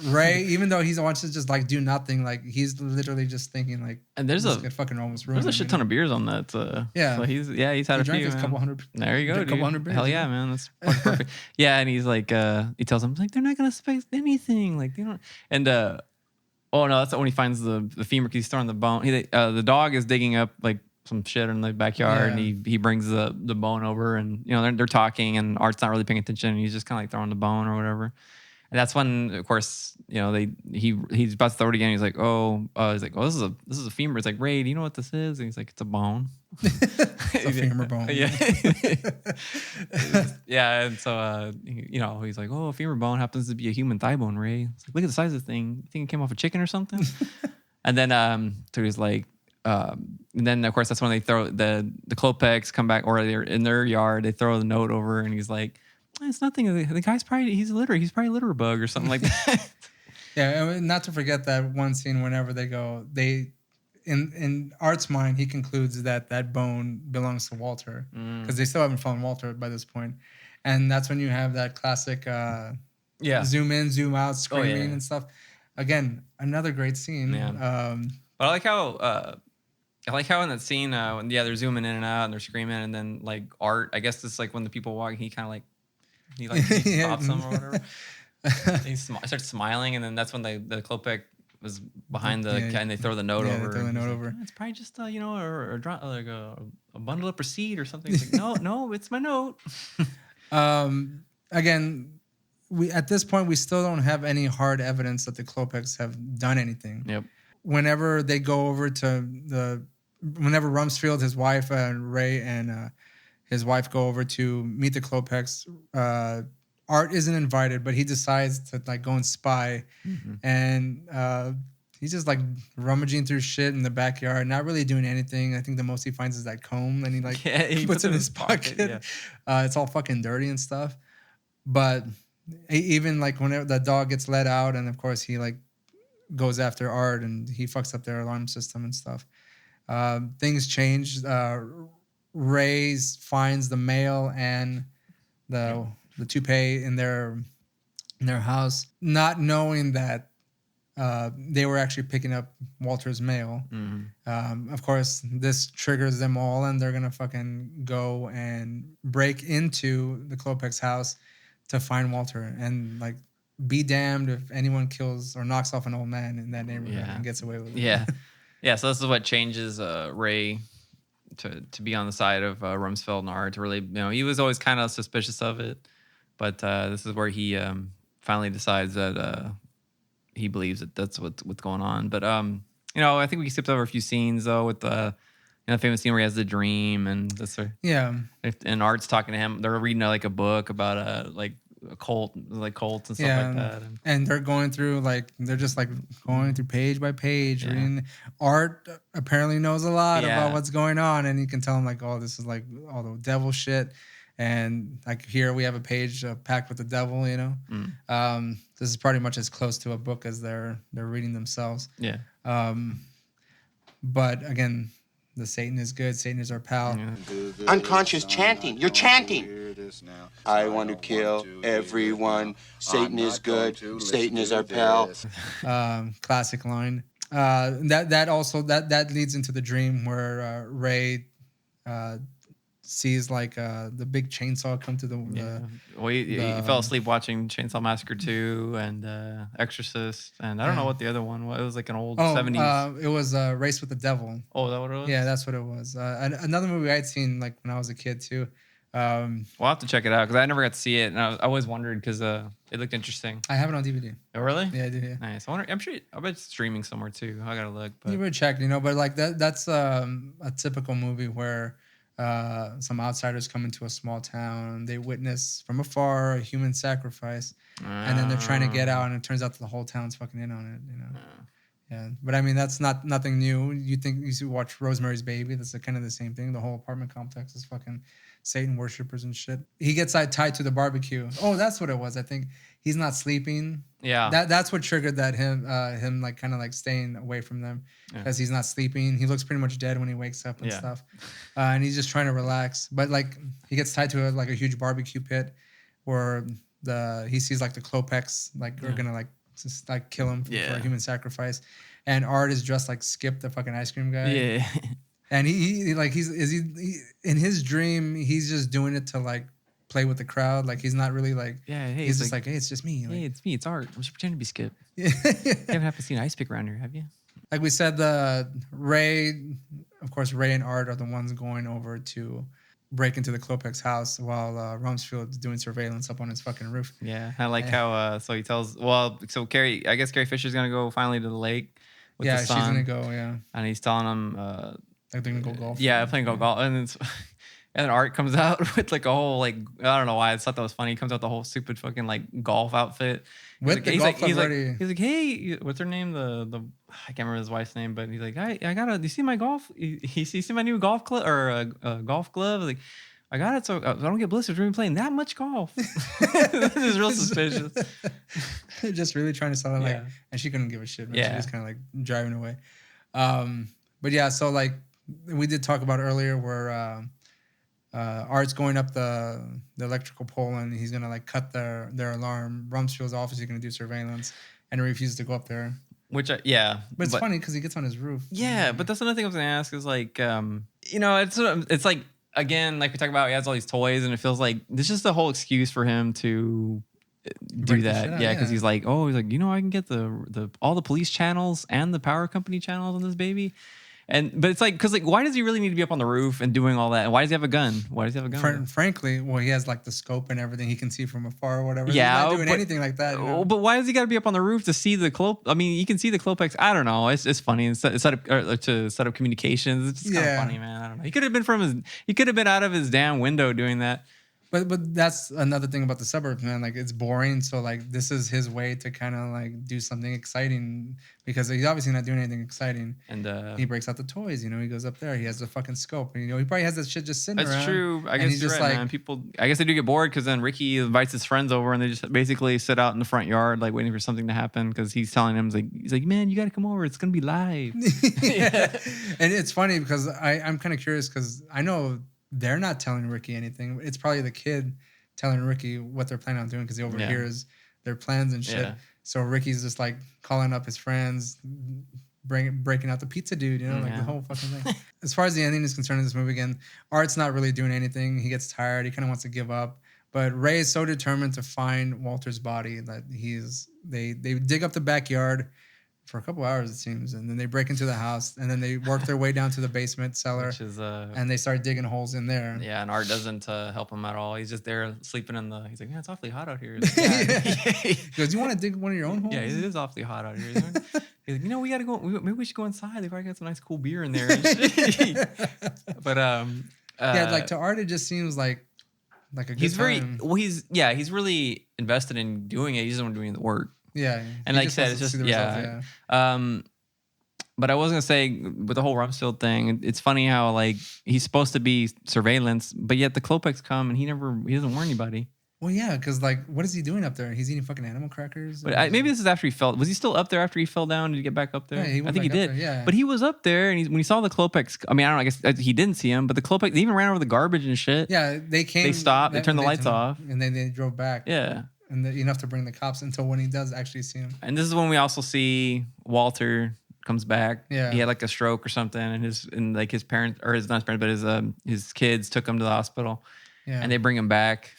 A: Ray, even though he wants to just like do nothing, like he's literally just thinking like,
B: and there's a
A: fucking almost ruined.
B: There's a shit ton of beers on that. So he's had a few.
A: Couple hundred.
B: There you go, dude.
A: A couple hundred beers.
B: Hell yeah, man, that's perfect. Yeah, and he's like, he tells him like they're not gonna suspect anything, like they don't. And oh no, that's when he finds the femur. He's throwing the bone. The dog is digging up like some shit in the backyard, and he brings the bone over, and you know they're talking, and Art's not really paying attention, and he's just kind of like throwing the bone or whatever. And that's when, of course, you know he's about to throw it again. He's like, this is a femur. It's like, Ray, do you know what this is? And he's like, it's a bone.
A: It's a femur bone.
B: Yeah. And so you know, he's like, a femur bone happens to be a human thigh bone, Ray. It's like, look at the size of the thing. You think it came off a chicken or something? And then so he's like, and then of course that's when they throw the Klopeks come back, or they're in their yard. They throw the note over, and he's like, it's nothing. The guy's probably he's probably a litter bug or something like that.
A: Yeah, and not to forget that one scene whenever in Art's mind, he concludes that bone belongs to Walter, because they still haven't found Walter by this point. And that's when you have that classic zoom in, zoom out, screaming and stuff. Again, another great scene.
B: But I like how in that scene when they're zooming in and out and they're screaming, and then like Art, I guess it's like when the people walk, he kind of like he stops them or whatever. He starts smiling, and then that's when the Klopek was behind the and they throw the note over.
A: They throw the note over.
B: It's probably just like a bundle of receipt or something. It's like, no, it's my note.
A: Again, we at this point we still don't have any hard evidence that the Klopeks have done anything.
B: Yep.
A: Whenever they go over whenever Rumsfeld, his wife, and Ray and his wife go over to meet the Klopeks, Art isn't invited, but he decides to like go and spy, and he's just like rummaging through shit in the backyard, not really doing anything. I think the most he finds is that comb, and he puts it in his pocket. Yeah. It's all fucking dirty and stuff. But even like whenever the dog gets let out, and of course he like goes after Art, and he fucks up their alarm system and stuff. Things change. Ray finds the mail and the toupee in their house, not knowing that they were actually picking up Walter's mail. Of course, this triggers them all, and they're gonna fucking go and break into the Klopeks' house to find Walter, and like be damned if anyone kills or knocks off an old man in that neighborhood and gets away with it.
B: Yeah. So this is what changes Ray to be on the side of Rumsfeld and Art. To really, he was always kind of suspicious of it, but this is where he finally decides that he believes that that's what's going on. But I think we skipped over a few scenes though with the famous scene where he has the dream and this. And Art's talking to him. They're reading like a book about a cult, like cults and stuff like that.
A: And they're going through they're just like going through page by page reading. Art apparently knows a lot about what's going on, and you can tell him like, oh, this is like all the devil shit. And like here we have a page packed with the devil, this is pretty much as close to a book as they're reading themselves.
B: Yeah.
A: But again, the Satan is good. Satan is our pal.
C: Unconscious chanting. You're chanting. I want to kill everyone. Satan is good. Satan is our pal.
A: Classic line. That leads into the dream where Ray sees the big chainsaw come to
B: he fell asleep watching Chainsaw Massacre 2 and Exorcist, and I don't know what the other one was. It was like an old 70s.
A: It was Race with the Devil.
B: Oh, is that what it was?
A: Yeah, that's what it was. Another movie I'd seen like when I was a kid too.
B: We'll have to check it out because I never got to see it, and I always wondered because it looked interesting.
A: I have it on DVD.
B: Oh, really?
A: Yeah, I do. Yeah.
B: Nice. I'm sure. I bet it's streaming somewhere too. I gotta look. But
A: you would check, but like that's a typical movie where some outsiders come into a small town. They witness from afar a human sacrifice, and then they're trying to get out, and it turns out that the whole town's fucking in on it. Yeah, but I mean that's nothing new. You should watch Rosemary's Baby. That's kind of the same thing. The whole apartment complex is fucking Satan worshippers and shit. He gets tied to the barbecue. Oh, that's what it was. I think he's not sleeping.
B: Yeah.
A: That's what triggered that him like kind of like staying away from them because he's not sleeping. He looks pretty much dead when he wakes up and stuff. And he's just trying to relax. But like he gets tied to a huge barbecue pit where he sees like the Klopeks are gonna like just like kill him for a human sacrifice. And Art is dressed like Skip, the fucking ice cream guy.
B: Yeah.
A: And he in his dream, he's just doing it to like play with the crowd. Like he's not really like,
B: hey,
A: he's just like, hey, it's just me. Like,
B: hey, it's me. It's Art. I'm just pretending to be Skip.
A: Yeah.
B: You haven't seen an ice pick around here, have you?
A: Like we said, Ray and Art are the ones going over to break into the Klopeks' house while Rumsfeld's doing surveillance up on his fucking roof.
B: Yeah, I like how he tells. So Carrie Fisher's gonna go finally to the lake. With the son,
A: she's gonna go. Yeah,
B: and he's telling him.
A: They're gonna go golf.
B: Yeah, playing golf, and then Art comes out with like a whole I don't know why I thought that was funny. He comes out the whole stupid fucking like golf outfit.
A: He's like,
B: hey, what's her name? The I can't remember his wife's name, but he's like, do you see my golf? You see my new golf club or golf glove? Like, I got it so I don't get blisters from playing that much golf. This is real suspicious.
A: Just really trying to sell it and she couldn't give a shit. Man. She was kind of like driving away. But yeah, so like we did talk about earlier where Art's going up the electrical pole and he's gonna like cut their alarm. Rumsfeld's obviously gonna do surveillance and he refuses to go up there.
B: But
A: it's funny because he gets on his roof.
B: Yeah, but that's another thing I was gonna ask is like, it's like again, like we talked about, he has all these toys and it feels like this is the whole excuse for him to do that. Yeah, because he's like, I can get the all the police channels and the power company channels on this baby. But it's like, because like, why does he really need to be up on the roof and doing all that? And why does he have a gun? Why does he have a gun?
A: Frankly, well, he has like the scope and everything. He can see from afar or whatever.
B: Yeah,
A: he's not doing anything like that. You know?
B: But why does he got to be up on the roof to see the I mean, you can see the Klopex. I don't know. It's funny. It's set up to set up communications. It's just kind of funny, man. I don't know. He could have been he could have been out of his damn window doing that.
A: But that's another thing about the suburbs, man. Like, it's boring. So like, this is his way to kind of like do something exciting, because he's obviously not doing anything exciting. And he breaks out the toys. You know, he goes up there. He has the fucking scope. And, you know, he probably has that shit just sitting around.
B: That's true. I guess you're right, man. People, I guess they do get bored, because then Ricky invites his friends over and they just basically sit out in the front yard, like waiting for something to happen, because he's telling them, he's like, man, you got to come over. It's gonna be live.
A: Yeah. And it's funny because I'm kind of curious, because I know they're not telling Ricky anything. It's probably the kid telling Ricky what they're planning on doing, because he overhears their plans and shit. Yeah. So Ricky's just like calling up his friends, breaking out the pizza dude, you know, like the whole fucking thing. As far as the ending is concerned in this movie, again, Art's not really doing anything. He gets tired. He kind of wants to give up. But Ray is so determined to find Walter's body that they dig up the backyard for a couple hours, it seems, and then they break into the house, and then they work their way down to the basement cellar, and they start digging holes in there. Yeah,
B: and Art doesn't help him at all. He's just there sleeping in the. He's like, man, it's awfully hot out here.
A: He goes, you want to dig one of your own holes?
B: Yeah, it is awfully hot out here. He's like, you know, we got to go. Maybe we should go inside. They probably got some nice cool beer in there. But
A: yeah, like to Art, it just seems like a good time.
B: He's really invested in doing it. He doesn't want to do any of the work.
A: Yeah,
B: and like I said, it's just but I was gonna say, with the whole Rumsfeld thing, it's funny how like he's supposed to be surveillance, but yet the Klopex come and he doesn't warn anybody.
A: Well, yeah, because like, what is he doing up there? He's eating fucking animal crackers.
B: But maybe this is after he fell. Was he still up there after he fell down? Did he get back up there?
A: Yeah,
B: I think he did.
A: There,
B: but he was up there, and when he saw the Klopex, I mean, I don't know. I guess he didn't see him, but the Klopex, they even ran over the garbage and shit.
A: Yeah, they came.
B: They stopped. They turned the lights off,
A: and then they drove back.
B: Yeah.
A: And enough to bring the cops until when he does actually see him.
B: And this is when we also see Walter comes back.
A: Yeah,
B: he had like a stroke or something, and his parents, or his not his parents, but his kids took him to the hospital. Yeah, and they bring him back.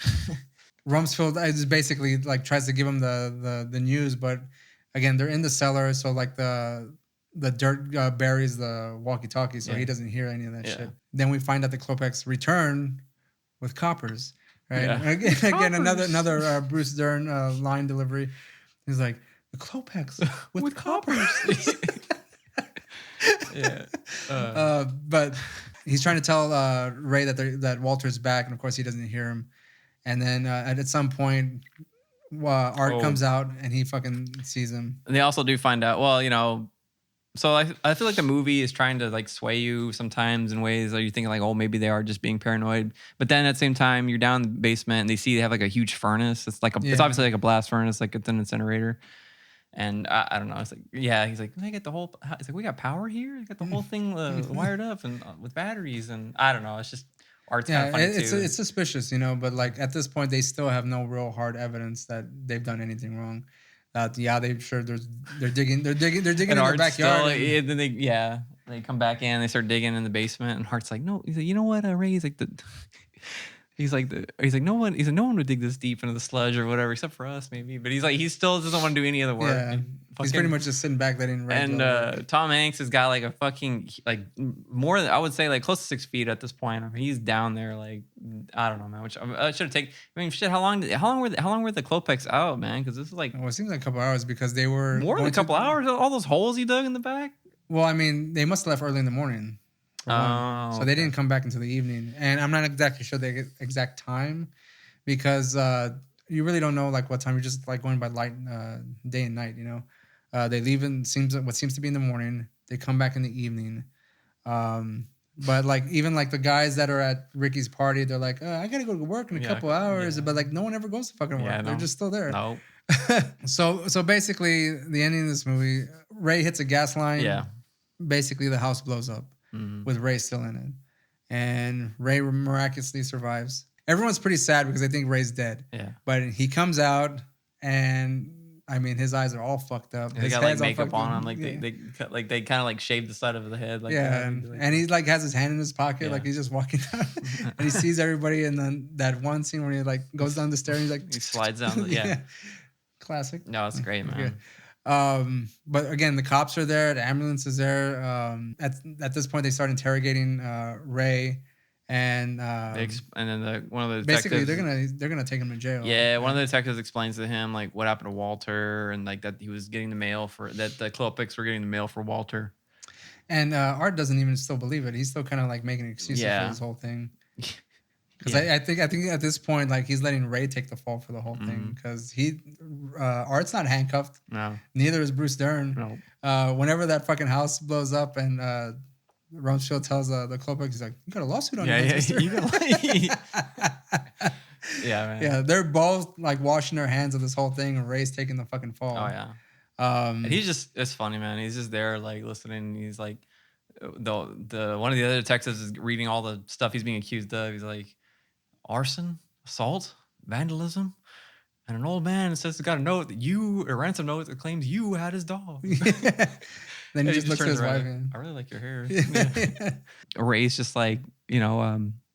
A: Rumsfeld is basically like tries to give him the news, but again they're in the cellar, so like the dirt buries the walkie-talkie, so he doesn't hear any of that shit. Then we find out the Klopex return with coppers. Right. Yeah. Again, another Bruce Dern line delivery. He's like, the Klopex with coppers.
B: Yeah.
A: But he's trying to tell Ray that Walter's back, and of course he doesn't hear him. And then at some point, Art comes out and he fucking sees him.
B: And they also do find out. Well, you know. So I feel like the movie is trying to like sway you sometimes in ways that you're thinking like, oh, maybe they are just being paranoid. But then at the same time, you're down in the basement and they have like a huge furnace. It's like it's obviously like a blast furnace, like it's an incinerator. And I don't know. It's like, yeah, he's like, they get the whole. It's like, we got power here. We got the whole thing wired up and with batteries. And I don't know. It's just Art's kind of funny too.
A: It's suspicious, you know. But like at this point, they still have no real hard evidence that they've done anything wrong. They're digging in their backyard.
B: And then they come back in, they start digging in the basement, and Hart's like, no, he's like, you know what, Ray, he's like no one would dig this deep into the sludge or whatever, except for us maybe. But he still doesn't want to do any of the work.
A: Yeah. He's pretty much just sitting back letting Ray.
B: And Tom Hanks has got like a fucking like more than, I would say, like close to 6 feet at this point. I mean, he's down there like, I don't know, man. Which I should have taken. I mean, shit. How long were the Klopex out, man? Because this is like.
A: Well, it seems like a couple hours because they were
B: more than a couple hours. All those holes he dug in the back.
A: Well, I mean, they must have left early in the morning. So they didn't come back until the evening, and I'm not exactly sure the exact time because you really don't know like what time. You're just like going by light, day and night. You know. They leave what seems to be in the morning. They come back in the evening. But like even like the guys that are at Ricky's party, they're like, I gotta go to work in a couple hours. Yeah. But like no one ever goes to fucking work. They're just still there.
B: No.
A: So basically the ending of this movie, Ray hits a gas line.
B: Yeah.
A: Basically the house blows up with Ray still in it. And Ray miraculously survives. Everyone's pretty sad because they think Ray's dead.
B: Yeah.
A: But he comes out and I mean, his eyes are all fucked up.
B: They got like makeup on him, like they kind of like shaved the side of the head, like
A: and he like has his hand in his pocket, like he's just walking down, and he sees everybody, and then that one scene where he like goes down the stairs, he's like
B: he slides down, classic.
A: Classic.
B: No, it's great, man.
A: But again, the cops are there. The ambulance is there. At this point, they start interrogating Ray, and
B: then one of the
A: basically
B: detectives,
A: they're gonna take him to jail.
B: Yeah, one of the detectives explains to him like what happened to Walter, and like that he was getting the mail for that the Klopeks were getting the mail for Walter.
A: And Art doesn't even still believe it. He's still kind of like making excuses for this whole thing. Because I think at this point, like he's letting Ray take the fall for the whole thing. Because Art's not handcuffed.
B: No.
A: Neither is Bruce Dern.
B: No.
A: Whenever that fucking house blows up and Rumsfeld tells the Klopeks, he's like, "You got a lawsuit on your hands, mister."
B: Yeah, man.
A: Yeah, they're both like washing their hands of this whole thing, and Ray's taking the fucking fall.
B: Oh yeah. And it's funny, man. He's just there like listening. He's like the one of the other detectives is reading all the stuff he's being accused of. He's like arson, assault, vandalism, and an old man says he's got a ransom note that claims you had his dog.
A: Then he just looks at his wife.
B: I really like your hair. Ray's just like,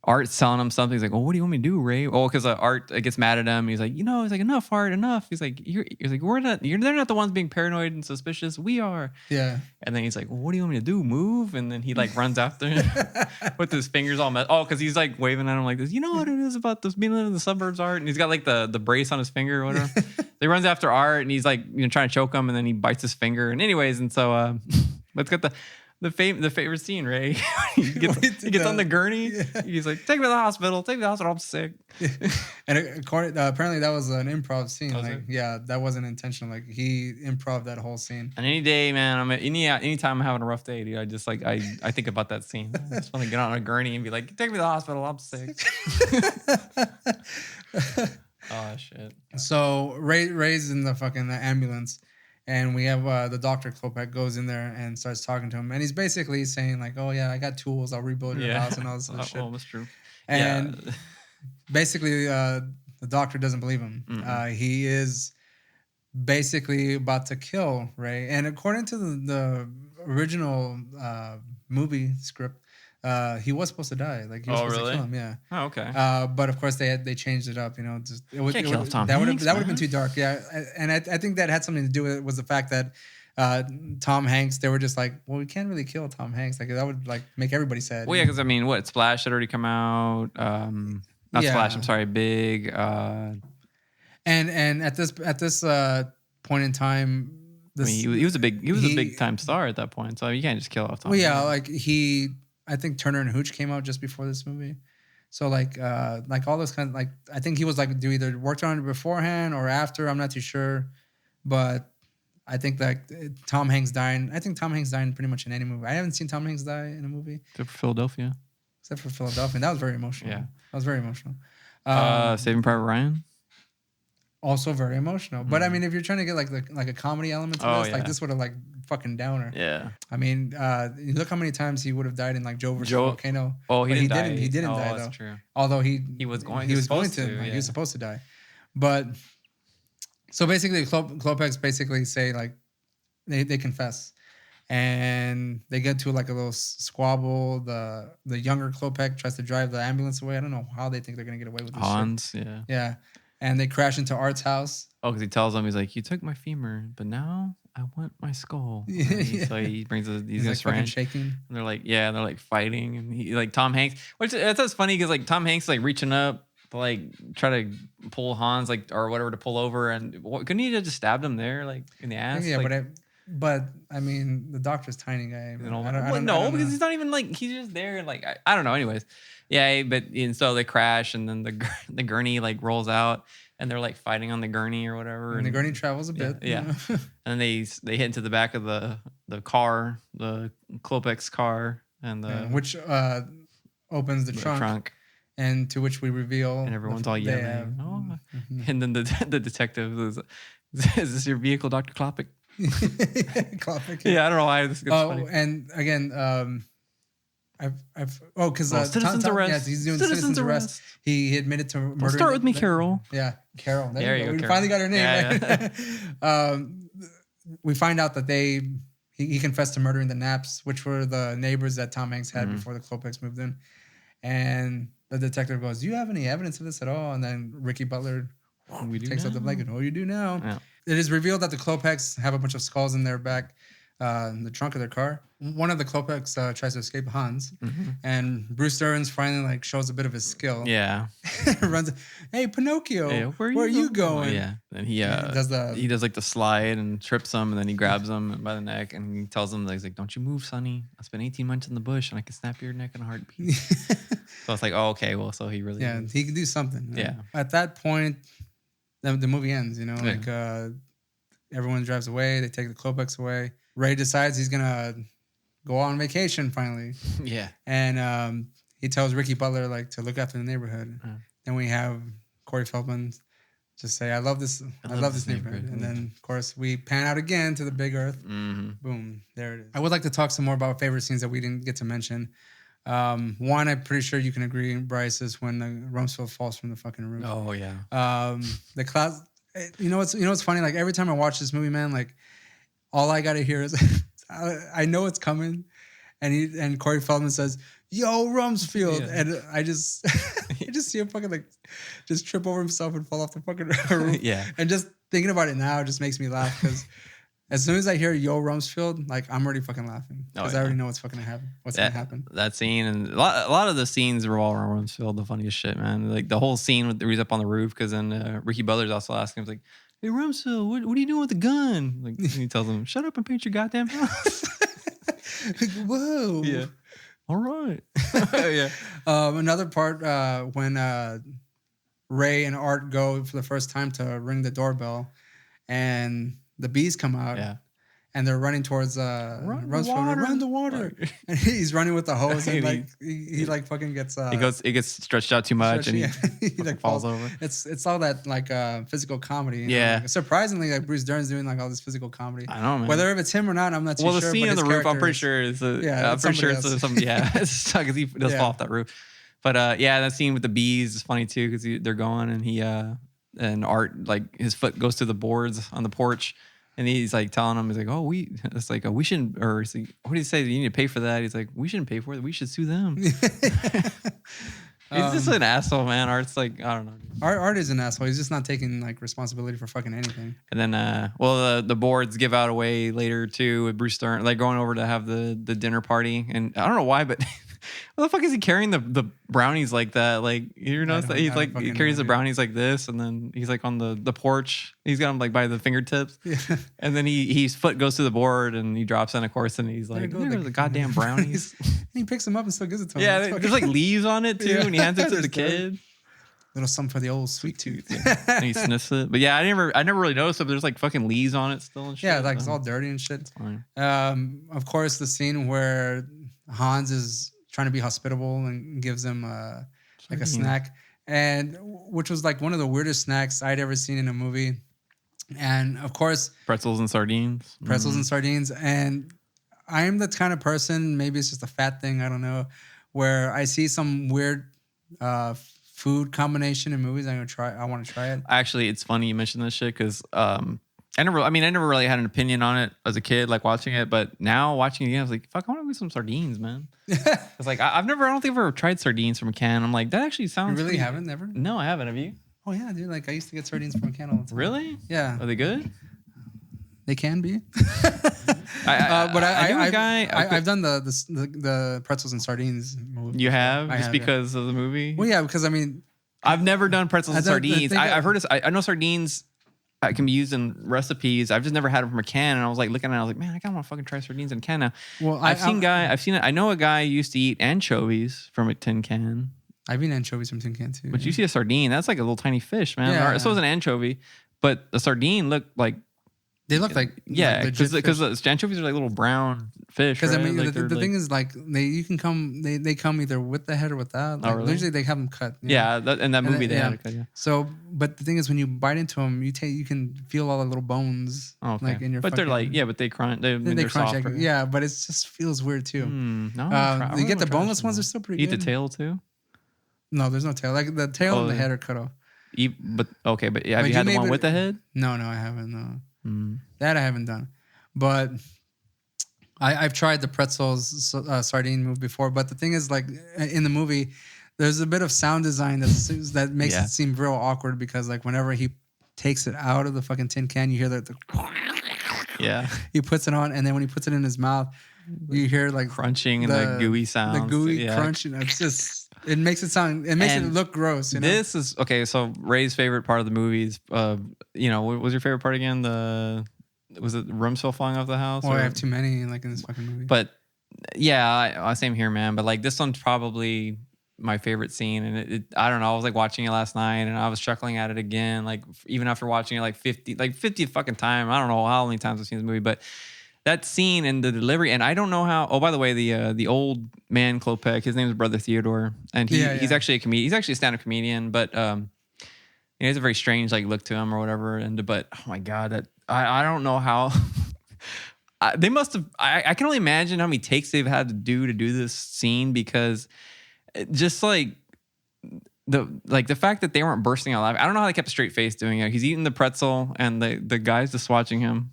B: Art's telling him something. He's like, "Well, what do you want me to do, Ray?" Oh, because Art gets mad at him. He's like, he's like, "Enough, Art, enough." He's like, they're not the ones being paranoid and suspicious. We are.
A: Yeah.
B: And then he's like, "Well, what do you want me to do? Move?" And then he like runs after him with his fingers all messed. Oh, because he's like waving at him like this. You know what it is about this being in the suburbs, Art? And he's got like the brace on his finger or whatever. So he runs after Art and he's like, trying to choke him, and then he bites his finger. And anyways, and so let's get the favorite scene, Ray. he gets on the gurney. Yeah. He's like, "Take me to the hospital. Take me to the hospital. I'm sick." Yeah.
A: And apparently that was an improv scene. That wasn't intentional. Like he improv that whole scene.
B: And any day, man, anytime I'm having a rough day, dude, I just like I think about that scene. I just want to get on a gurney and be like, "Take me to the hospital. I'm sick." Oh shit.
A: So Ray's in the fucking ambulance. And we have the Dr. Klopek goes in there and starts talking to him. And he's basically saying like, "Oh, yeah, I got tools. I'll rebuild your house and all this other shit."
B: Oh, that's true.
A: And basically the doctor doesn't believe him. Mm-hmm. He is basically about to kill Ray. And according to the original movie script, he was supposed to die. Like he was supposed to kill him. Yeah.
B: Oh, okay.
A: But of course they changed it up. That would have been too dark. Yeah. And I think that had something to do with it. Was the fact that Tom Hanks, they were just like, well, we can't really kill Tom Hanks. Like that would like make everybody sad.
B: Well, yeah, because I mean, Splash had already come out. Not Splash. I'm sorry, Big.
A: And at this point in time.
B: He was a big time star at that point. So you can't just kill off Tom.
A: Well, yeah, like I think Turner and Hooch came out just before this movie. So like all this kind of like, I think he was like either worked on it beforehand or after. I'm not too sure, but I think that Tom Hanks dying. I think Tom Hanks dying pretty much in any movie. I haven't seen Tom Hanks die in a movie
B: except for Philadelphia.
A: And that was very emotional. Yeah, that was very emotional.
B: Saving Private Ryan.
A: Also very emotional. But I mean, if you're trying to get like a comedy element to this, like this would have like fucking downer.
B: Yeah.
A: I mean, look how many times he would have died in like Joe versus Volcano.
B: Oh, he didn't die.
A: He didn't die
B: that's
A: though.
B: True.
A: Although he
B: was going
A: to.
B: Yeah.
A: He was supposed to die. But so basically, Klopeks basically say like they confess. And they get to like a little squabble. The younger Klopek tries to drive the ambulance away. I don't know how they think they're gonna get away with this.
B: Hans,
A: shit. Yeah. And they crash into Art's house.
B: Oh, because he tells them, he's like, "You took my femur, but now I want my skull." Yeah. So he brings he's like fucking
A: shaking.
B: And they're like fighting, and he like Tom Hanks, which that's funny because like Tom Hanks like reaching up to like try to pull Hans like or whatever to pull over, and couldn't he have just stabbed him there like in the ass?
A: Yeah,
B: like,
A: but I mean the doctor's tiny guy.
B: I don't know because he's not even like he's just there like I don't know. Anyways, yeah, and so they crash, and then the gurney like rolls out. And they're like fighting on the gurney or whatever.
A: And the gurney travels a bit.
B: Yeah. And they hit into the back of the car, the Klopek's car, and
A: which opens the trunk. And to which we reveal.
B: And everyone's all yelling. Mm-hmm. And then the detective is this your vehicle, Dr. Klopek?
A: Klopek.
B: Yeah, I don't know why this gets funny.
A: And again, because
B: citizen's arrest.
A: Yeah, he's doing citizen's arrest. He admitted to murder.
B: Start with me, Carol.
A: Yeah, Carol.
B: There you go.
A: We
B: Carol.
A: finally got her name.
B: Yeah,
A: yeah. We find out that he confessed to murdering the Knapps, which were the neighbors that Tom Hanks had before the Klopeks moved in. And the detective goes, "Do you have any evidence of this at all?" And then Ricky Butler takes out the blanket. "Oh, you do now." It is revealed that the Klopeks have a bunch of skulls in their back, in the trunk of their car. One of the Klopeks tries to escape Hans, and Bruce Dern finally like shows a bit of his skill.
B: Yeah,
A: runs. Hey, Pinocchio,
B: hey, where
A: are you going?
B: Oh, yeah, and he does like the slide and trips him, and then he grabs him by the neck and he tells him he's like, "Don't you move, Sonny. I spent 18 months in the bush and I can snap your neck in a heartbeat." So it's like, oh, okay, well, so he really
A: he can do something.
B: Yeah.
A: At that point, the movie ends. You know, like everyone drives away. They take the Klopeks away. Ray decides he's gonna go on vacation finally.
B: Yeah.
A: And he tells Ricky Butler like to look after the neighborhood. Then we have Corey Feldman just say, I love this neighborhood. And then of course we pan out again to the big earth. Boom, there it is. I would like to talk some more about favorite scenes that we didn't get to mention. One, I'm pretty sure you can agree, Bryce, is when the Rumsfeld falls from the fucking roof.
B: Oh yeah.
A: The clouds. You know what's funny? Like every time I watch this movie, man, like all I gotta hear is I know it's coming, and Corey Feldman says, "Yo, Rumsfeld," and I just see him fucking like just trip over himself and fall off the fucking roof.
B: Yeah.
A: And just thinking about it now just makes me laugh because as soon as I hear "Yo, Rumsfeld," like I'm already fucking laughing because I already know what's fucking gonna happen. Gonna happen?
B: That scene and a lot of the scenes revolve around Rumsfeld. The funniest shit, man. Like the whole scene where he's up on the roof because then Ricky Butler's also asking him like, "Hey, Rumsfeld, what are you doing with the gun?" Like he tells him, "Shut up and paint your goddamn house."
A: Whoa.
B: Yeah. All right. Yeah.
A: Another part when Ray and Art go for the first time to ring the doorbell, and the bees come out.
B: Yeah.
A: And they're running towards Rumsfeld. Run the water. And he's running with the hose and like he like fucking gets
B: it gets stretched out too much and
A: he like falls over. It's all that like physical comedy. You know? Like, surprisingly, like Bruce Dern's doing like all this physical comedy.
B: I know, man.
A: Whether if it's him or not, I'm not too sure.
B: Well, the scene on the roof, I'm pretty sure it's somebody. It's because he does fall off that roof. But that scene with the bees is funny too because they're going and he and Art like his foot goes through the boards on the porch. And he's like telling him, he's like, we shouldn't, or he's like, what do you say? You need to pay for that. He's like, we shouldn't pay for it. We should sue them. He's just an asshole, man. Art's like, I don't know.
A: Art is an asshole. He's just not taking like responsibility for fucking anything.
B: And then, the boards give out away later too with Bruce Dern, like going over to have the dinner party. And I don't know why, but what the fuck is he carrying the brownies like that? Like, you notice that he's like, he carries the brownies like this, and then he's like on the porch. He's got them like by the fingertips. Yeah. And then his foot goes to the board and he drops in, of course, and he's like, there's the goddamn brownies.
A: And he picks them up and still gives it to him.
B: Yeah, there's like leaves on it too, and he hands it to the kid.
A: Little something for the old sweet tooth.
B: Yeah. And he sniffs it. But yeah, I never really noticed it, but there's like fucking leaves on it still and shit.
A: Yeah, like it's all dirty and shit. It's
B: fine.
A: Of course, the scene where Hans is trying to be hospitable and gives him like a snack, and which was like one of the weirdest snacks I'd ever seen in a movie. And of course,
B: pretzels and sardines.
A: And sardines. And I am the kind of person, maybe it's just a fat thing, I don't know, where I see some weird food combination in movies. I want to try it.
B: Actually, it's funny you mentioned this shit because I never really had an opinion on it as a kid, like watching it, but now watching it again, I was like, fuck, I want to get some sardines, man. It's like I don't think I've ever tried sardines from a can. I'm like, that actually sounds.
A: You really haven't never?
B: No, I haven't. Have you?
A: Oh yeah, dude. Like I used to get sardines from a can all the time.
B: Really?
A: Yeah.
B: Are they good?
A: They can be.
B: I've
A: done the pretzels and sardines movie.
B: You have? Because of the movie?
A: Well, yeah, because I mean,
B: I've never done pretzels and sardines. I've heard I know sardines can be used in recipes. I've just never had them from a can, and I was like looking at it, I was like, man, I kind of want to fucking try sardines in a can now. Well, I've seen it. I know a guy who used to eat anchovies from a tin can.
A: I've eaten anchovies from tin can too.
B: But you see a sardine, that's like a little tiny fish, man. Yeah. So it was an anchovy, but a sardine looked like.
A: They look like
B: because anchovies are like little brown fish.
A: Because
B: right?
A: I mean, like the thing is, like they come either with the head or without. Like, really? Usually they have them cut.
B: Yeah, in that movie they had it cut. Yeah.
A: So, but the thing is, when you bite into them, you can feel all the little bones.
B: Oh, okay.
A: Like in your.
B: But they're like but they crunch. They're crunch.
A: Softer. Yeah, but it just feels weird too.
B: No,
A: you get the boneless ones; they're still pretty good.
B: Eat the tail too.
A: No, there's no tail. Like the tail and the head are cut off.
B: But have you had the one with the head?
A: No, I haven't. No. That I haven't done, but I've tried the pretzels sardine move before. But the thing is, like in the movie, there's a bit of sound design that makes it seem real awkward because like whenever he takes it out of the fucking tin can. You hear the
B: yeah.
A: He puts it on, and then when he puts it in his mouth, you hear like
B: crunching and the gooey sound.
A: The gooey crunching. It's just it makes it look gross. You know?
B: This is okay. So Ray's favorite part of the movie is, you know, what was your favorite part again? Was it Rumsfeld falling off the house?
A: I have too many like in this fucking movie.
B: But yeah, same here, man. But like this one's probably my favorite scene, and I don't know. I was like watching it last night, and I was chuckling at it again. Like even after watching it like 50 fucking time. I don't know how many times I've seen this movie, but that scene and the delivery, and I don't know how. Oh, by the way, the old man Klopek, his name is Brother Theodore, and he's actually a comedian. He's actually a stand-up comedian, but he has a very strange like look to him or whatever. But oh my god, that I don't know how. They must have. I can only imagine how many takes they've had to do this scene, because just like the fact that they weren't bursting out laughing. I don't know how they kept a straight face doing it. He's eating the pretzel, and the guy's just watching him.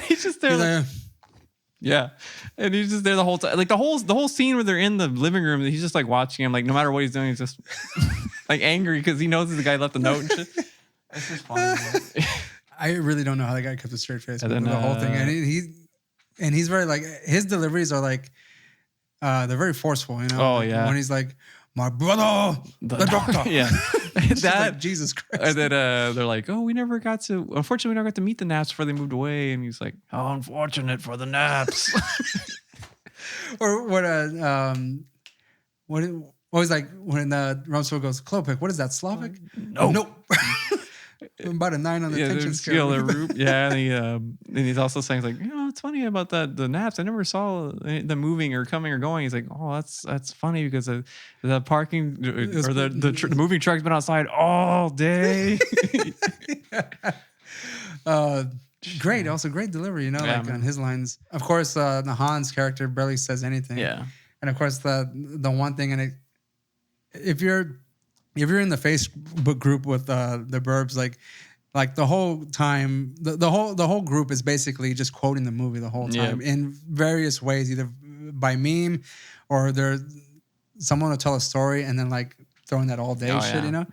B: He's just there, like, yeah, and he's just there the whole time. Like the whole scene where they're in the living room, he's just like watching him. Like no matter what he's doing, he's just like angry because he knows the guy left a note and shit. It's just funny.
A: I really don't know how that guy kept a straight face with the whole thing, and he's very like his deliveries are like they're very forceful, you know.
B: Oh yeah,
A: when he's like, my brother, the doctor.
B: Yeah, that
A: like, Jesus Christ.
B: And then they're like, oh, unfortunately, we never got to meet the Naps before they moved away. And he's like, how unfortunate for the Naps.
A: Or what was like when Rumsfeld goes, Klopek, what is that, Slavic? Nope. About a 9 on the tension scale.
B: And he's also saying, like, you know, it's funny about the Naps. I never saw them moving or coming or going. He's like, oh, that's funny because the parking or the moving truck's been outside all day.
A: Great, also great delivery, you know, like on his lines. Of course, the Hans character barely says anything.
B: Yeah, and
A: of course the one thing, and if you're in the Facebook group with the Burbs, like the whole time, the whole group is basically just quoting the movie the whole time in various ways, either by meme or someone will tell a story and then like throwing that all day shit, you know.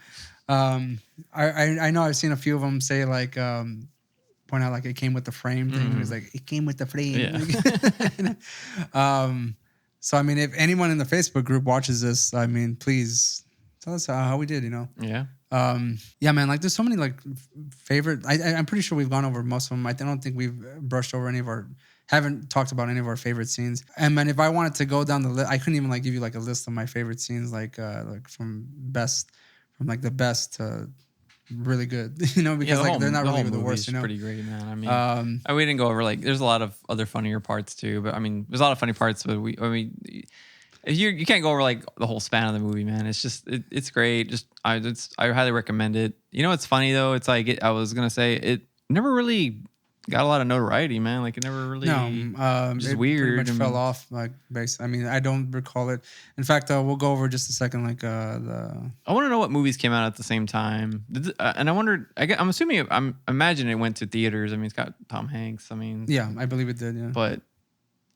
A: I know I've seen a few of them say like point out like it came with the frame thing. It was like it came with the frame. Yeah. So I mean, if anyone in the Facebook group watches this, I mean, please tell us how we did, you know?
B: Yeah.
A: Yeah, man, like there's so many like favorite, I'm pretty sure we've gone over most of them. I don't think we've brushed over haven't talked about any of our favorite scenes. And man, if I wanted to go down the list, I couldn't even like give you like a list of my favorite scenes, like from like the best to really good, you know, because like they're not really the worst, you know?
B: Pretty great, man. I mean, we didn't go over like, there's a lot of other funnier parts too, but I mean, there's a lot of funny parts, but you can't go over like the whole span of the movie, man. It's just it's great. I highly recommend it. You know what's funny though? It's like I was gonna say it never really got a lot of notoriety, man. Like it never really. No, just weird.
A: Pretty much fell off. Like I mean, I don't recall it. In fact, we'll go over just a second. Like I
B: want to know what movies came out at the same time, and I wondered. I'm assuming. I'm imagining it went to theaters. I mean, it's got Tom Hanks. I mean,
A: yeah, I believe it did. Yeah,
B: but.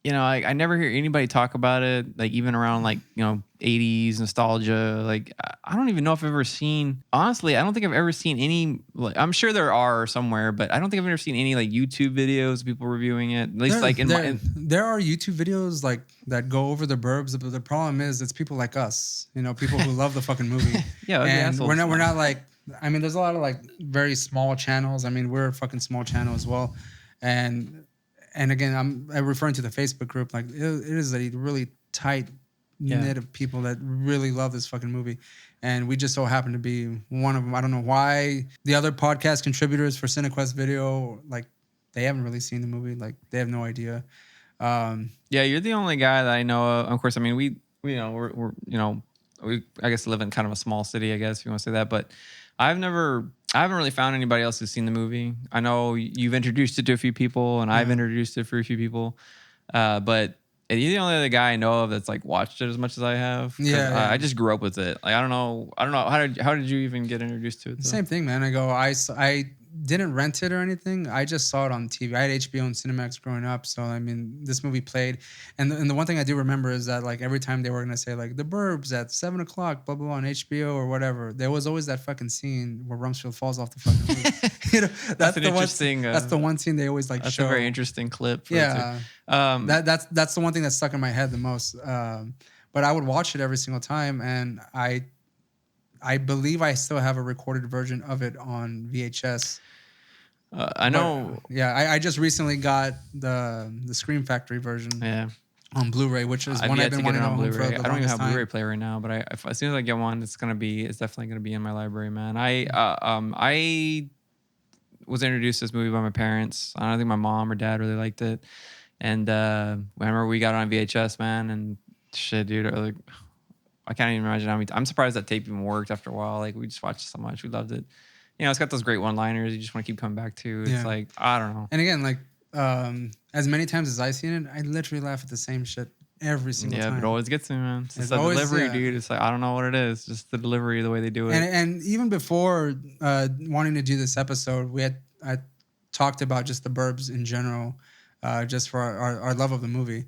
B: You know, I never hear anybody talk about it, like even around like, you know, 80s nostalgia. Like, I don't even know if I've ever seen, honestly, I don't think I've ever seen any, like, I'm sure there are somewhere, but I don't think I've ever seen any like YouTube videos of people reviewing it. At least
A: there are YouTube videos like that go over the Burbs, but the problem is it's people like us, you know, people who love the fucking movie.
B: Yeah.
A: And we're not like, I mean, there's a lot of like very small channels. I mean, we're a fucking small channel as well. And again, I'm referring to the Facebook group. Like it is a really tight knit of people that really love this fucking movie, and we just so happen to be one of them. I don't know why the other podcast contributors for CineKuest Video, like they haven't really seen the movie. Like they have no idea.
B: Yeah, you're the only guy that I know of. Of course, I mean we we're I guess live in kind of a small city, I guess if you want to say that, but I haven't really found anybody else who's seen the movie. I know you've introduced it to a few people, and I've introduced it for a few people. But you're the only other guy I know of that's like watched it as much as I have. Yeah. I just grew up with it. Like I don't know. How did you even get introduced to it?
A: Same thing, man. I didn't rent it or anything. I just saw it on TV. I had HBO and Cinemax growing up, so I mean, this movie played. And the one thing I do remember is that like every time they were gonna say like The Burbs at 7:00, blah blah blah on HBO or whatever, there was always that fucking scene where Rumsfeld falls off the fucking roof. You know, that's an interesting. That's the one scene they always like
B: that's
A: show.
B: That's a very interesting clip.
A: Yeah, that's the one thing that stuck in my head the most. But I would watch it every single time, and I believe I still have a recorded version of it on VHS.
B: I know.
A: But, yeah, I just recently got the Scream Factory version.
B: Yeah.
A: On Blu-ray, which is one I've been wanting to own for the longest time. I don't even have a
B: Blu-ray player right now, but as soon as I get one, it's definitely gonna be in my library, man. I was introduced to this movie by my parents. I don't think my mom or dad really liked it, and I remember we got it on VHS, man, and shit, dude, like. I can't even imagine how many. I'm surprised that tape even worked after a while. Like we just watched it so much, we loved it. You know, it's got those great one-liners you just want to keep coming back to. It's like I don't know.
A: And again, like as many times as I've seen it, I literally laugh at the same shit every single time.
B: Yeah, but it always gets me, man. It's the delivery, dude. It's like I don't know what it is, just the delivery, the way they do it.
A: And even before wanting to do this episode, I talked about just the Burbs in general, just for our love of the movie,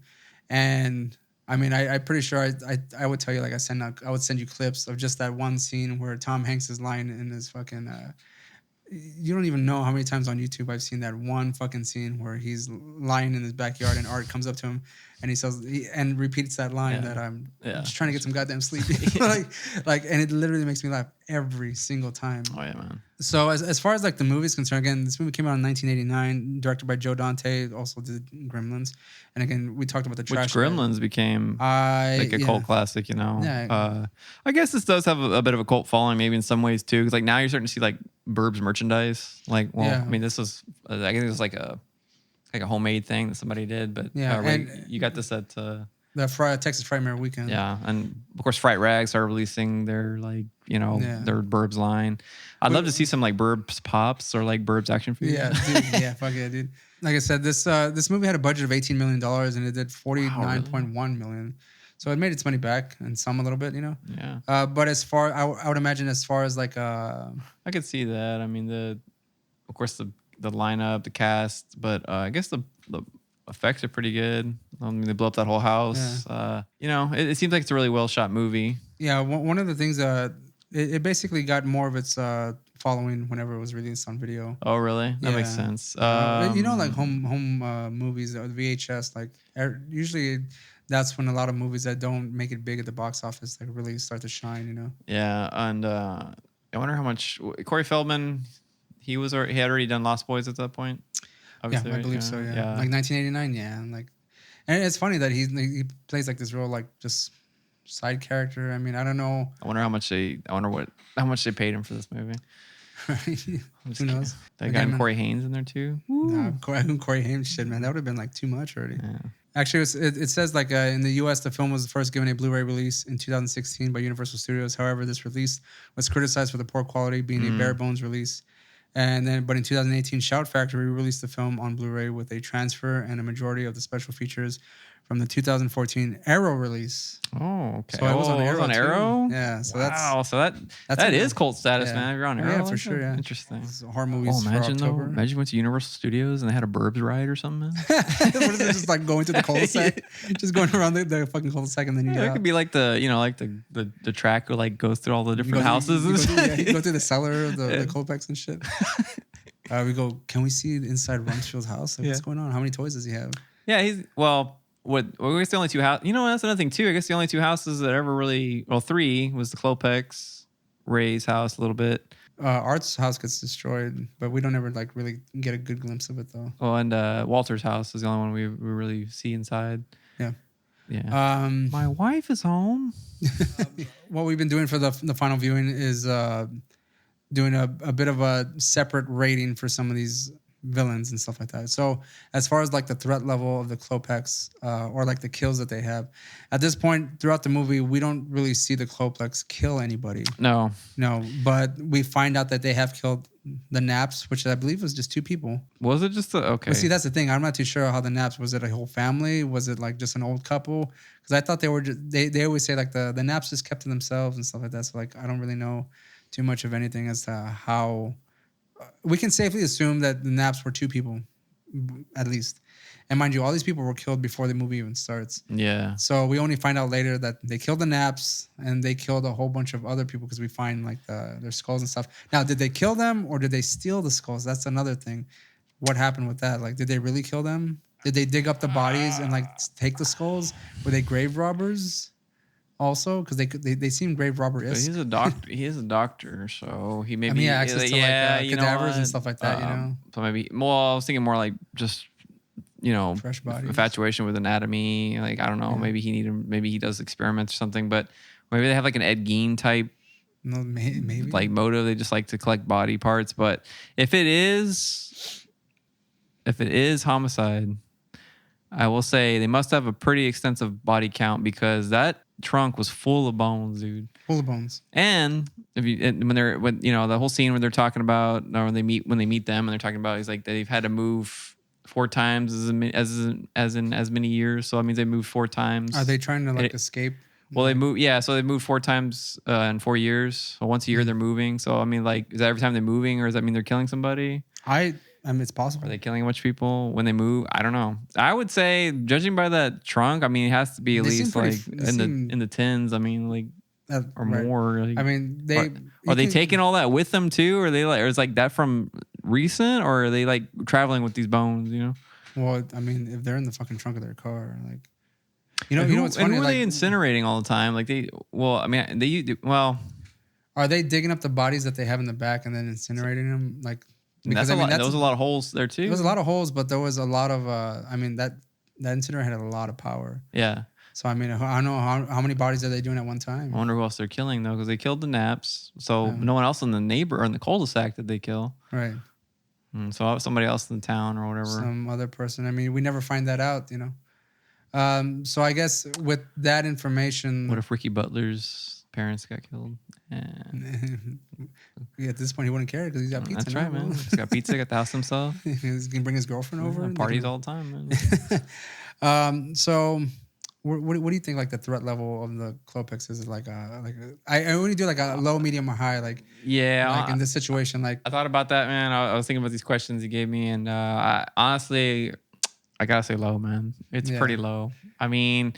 A: and. I mean, I'm pretty sure I would tell you, like I would send you clips of just that one scene where Tom Hanks is lying in his fucking. You don't even know how many times on YouTube I've seen that one fucking scene where he's lying in his backyard and Art comes up to him and he says and repeats that line that I'm just trying to get some goddamn sleep. like, and it literally makes me laugh every single time.
B: Oh yeah, man.
A: So as far as like the movie's concerned, again, this movie came out in 1989, directed by Joe Dante, also did Gremlins, and again we talked about the trash.
B: Which Gremlins became like a cult classic, you know. Yeah. I guess this does have a bit of a cult following, maybe in some ways too, because like now you're starting to see like Burbs merchandise. Like, well, I mean, this was I guess it was like a homemade thing that somebody did, but and you got this at the
A: Texas Frightmare Weekend.
B: Yeah, and of course Fright Rags are releasing their like their Burbs line. I'd love to see some like Burbs pops or like Burbs action figures.
A: Yeah, dude. Yeah, fuck yeah, dude. Like I said, this movie had a budget of $18 million and it did $49.1 million. So it made its money back and some a little bit, you know.
B: Yeah.
A: But as far I would imagine as far as like
B: I could see that. I mean of course the lineup, the cast, but I guess the effects are pretty good. I mean, they blow up that whole house. Yeah. It seems like it's a really well shot movie.
A: Yeah, one of the things it basically got more of its following whenever it was released on video.
B: Oh, really? That makes sense.
A: Like home movies or VHS, like usually that's when a lot of movies that don't make it big at the box office like really start to shine. You know?
B: Yeah, and I wonder how much Corey Feldman. He had already done Lost Boys at that point.
A: Obviously, I believe so. Yeah, like 1989. Yeah, and it's funny that he plays like this real like just side character. I mean, I don't know.
B: I wonder how much they paid him for this movie.
A: Who knows?
B: They got Corey Haim in there too.
A: Nah, Corey Haim shit, man. That would have been like too much already. Yeah. Actually, it says like in the U.S. the film was first given a Blu-ray release in 2016 by Universal Studios. However, this release was criticized for the poor quality, being a bare bones release. But in 2018, Shout Factory released the film on Blu-ray with a transfer and a majority of the special features from the 2014 Arrow release.
B: Oh, okay.
A: So it was on Arrow.
B: Arrow?
A: Yeah. So
B: that is cult status, man. If you're on Arrow,
A: yeah, for sure. Yeah.
B: Interesting.
A: Horror movies.
B: Imagine you went to Universal Studios and they had a Burbs ride or something. Man.
A: What is it? Just like going to the cul-de-sac, just going around the fucking cul-de-sac, and then you get out.
B: It could be like the track where like goes through all the different houses.
A: You go through the cellar of the Colpex and shit. We go. Can we see inside Rumsfeld's house? Like, what's going on? How many toys does he have?
B: Yeah, I guess the only two houses. You know, that's another thing too. I guess the only two houses that ever really, three was the Klopex, Ray's house a little bit.
A: Art's house gets destroyed, but we don't ever like really get a good glimpse of it though.
B: Oh, and Walter's house is the only one we really see inside.
A: Yeah.
B: Yeah. My wife is home.
A: What we've been doing for the final viewing is doing a bit of a separate rating for some of these villains and stuff like that. So as far as like the threat level of the Klopex or like the kills that they have, at this point throughout the movie, we don't really see the Klopex kill anybody.
B: No,
A: but we find out that they have killed the Naps, which I believe was just two people.
B: Was it just okay?
A: But see, that's the thing. I'm not too sure how the Naps, was it a whole family? Was it like just an old couple? Because I thought they were just, they always say like the Naps just kept to themselves and stuff like that. So like I don't really know too much of anything as to how we can safely assume that the Naps were 2 people, at least. And mind you, all these people were killed before the movie even starts.
B: Yeah.
A: So we only find out later that they killed the Naps and they killed a whole bunch of other people because we find like their skulls and stuff. Now, did they kill them or did they steal the skulls? That's another thing. What happened with that? Like, did they really kill them? Did they dig up the bodies and like take the skulls? Were they grave robbers? Also, because they seem grave robber-esque.
B: He's a doctor. He is a doctor, so he maybe
A: access to cadavers and stuff like that.
B: So maybe. Well, I was thinking more like just
A: fresh bodies,
B: infatuation with anatomy. Like I don't know. Yeah. Maybe he does experiments or something. But maybe they have like an Ed Gein type.
A: No, maybe
B: like motive. They just like to collect body parts. But if it is homicide, I will say they must have a pretty extensive body count because that trunk was full of bones, dude.
A: Full of bones.
B: And when the whole scene when they're talking about, or when they meet them and they're talking about, he's like they've had to move 4 times as in as many years. So that means they moved 4 times.
A: Are they trying to escape?
B: Well, they move. Yeah, so they moved 4 times in 4 years. So once a year they're moving. So I mean, like, is that every time they're moving, or does that mean they're killing somebody?
A: I mean, it's possible.
B: Are they killing a bunch of people when they move? I don't know. I would say, judging by that trunk, I mean, it has to be at least like in the tens. I mean, like or
A: right.
B: more. Like,
A: I mean,
B: are they taking all that with them too? Or are they like, or is like that from recent, or are they like traveling with these bones?
A: Well, I mean, if they're in the fucking trunk of their car, like, what's
B: and
A: funny?
B: who are
A: like,
B: they incinerating all the time? Like
A: are they digging up the bodies that they have in the back and then incinerating them? Like, because
B: there was a lot of holes there too.
A: There was a lot of holes, but there was a lot of. I mean, that incinerator had a lot of power.
B: Yeah.
A: So I mean, I don't know how many bodies are they doing at one time.
B: I wonder who else they're killing though, because they killed the Naps. So no one else in the neighbor or in the cul-de-sac did they kill.
A: Right.
B: So somebody else in the town or whatever.
A: Some other person. I mean, we never find that out, So I guess with that information,
B: what if Ricky Butler's parents got killed?
A: At this point, he wouldn't care because he's got pizza.
B: That's right, man. He's got pizza, got the house himself.
A: He's gonna bring his girlfriend over.
B: And parties all the time, man.
A: So, what do you think? Like the threat level of the Klopeks is it I only do like a low, medium, or high. Like like in this situation, like
B: I thought about that, man. I was thinking about these questions you gave me, and honestly, I gotta say low, man. It's pretty low. I mean.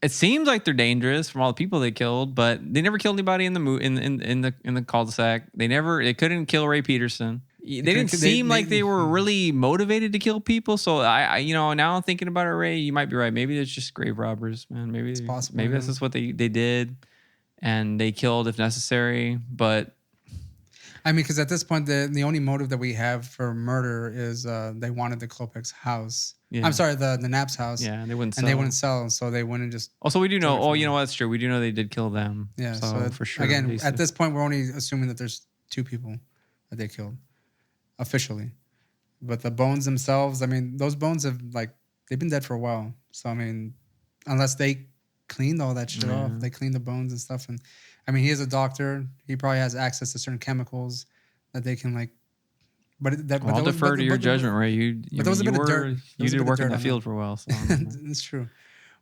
B: It seems like they're dangerous from all the people they killed, but they never killed anybody in the cul-de-sac. They couldn't kill Ray Peterson. They didn't seem like they were really motivated to kill people. So I now I'm thinking about it, Ray. You might be right. Maybe it's just grave robbers, man. Maybe it's possible. Maybe that's just what they did, and they killed if necessary. But
A: I mean, because at this point, the only motive that we have for murder is they wanted the Klopeks' house. Yeah. I'm sorry, the Naps' house.
B: Yeah, and they wouldn't
A: sell, so they wouldn't just.
B: Also, we do know. Oh, you know what? That's true. We do know they did kill them.
A: Yeah,
B: so for sure.
A: Again, at this point, we're only assuming that there's 2 people that they killed officially, but the bones themselves. I mean, those bones they've been dead for a while. So I mean, unless they cleaned all that shit off, they cleaned the bones and stuff. And I mean, he is a doctor. He probably has access to certain chemicals that they can like.
B: I'll defer to your judgment, Ray.
A: But there was a bit of dirt.
B: You did work in the field for a while. So
A: it's true.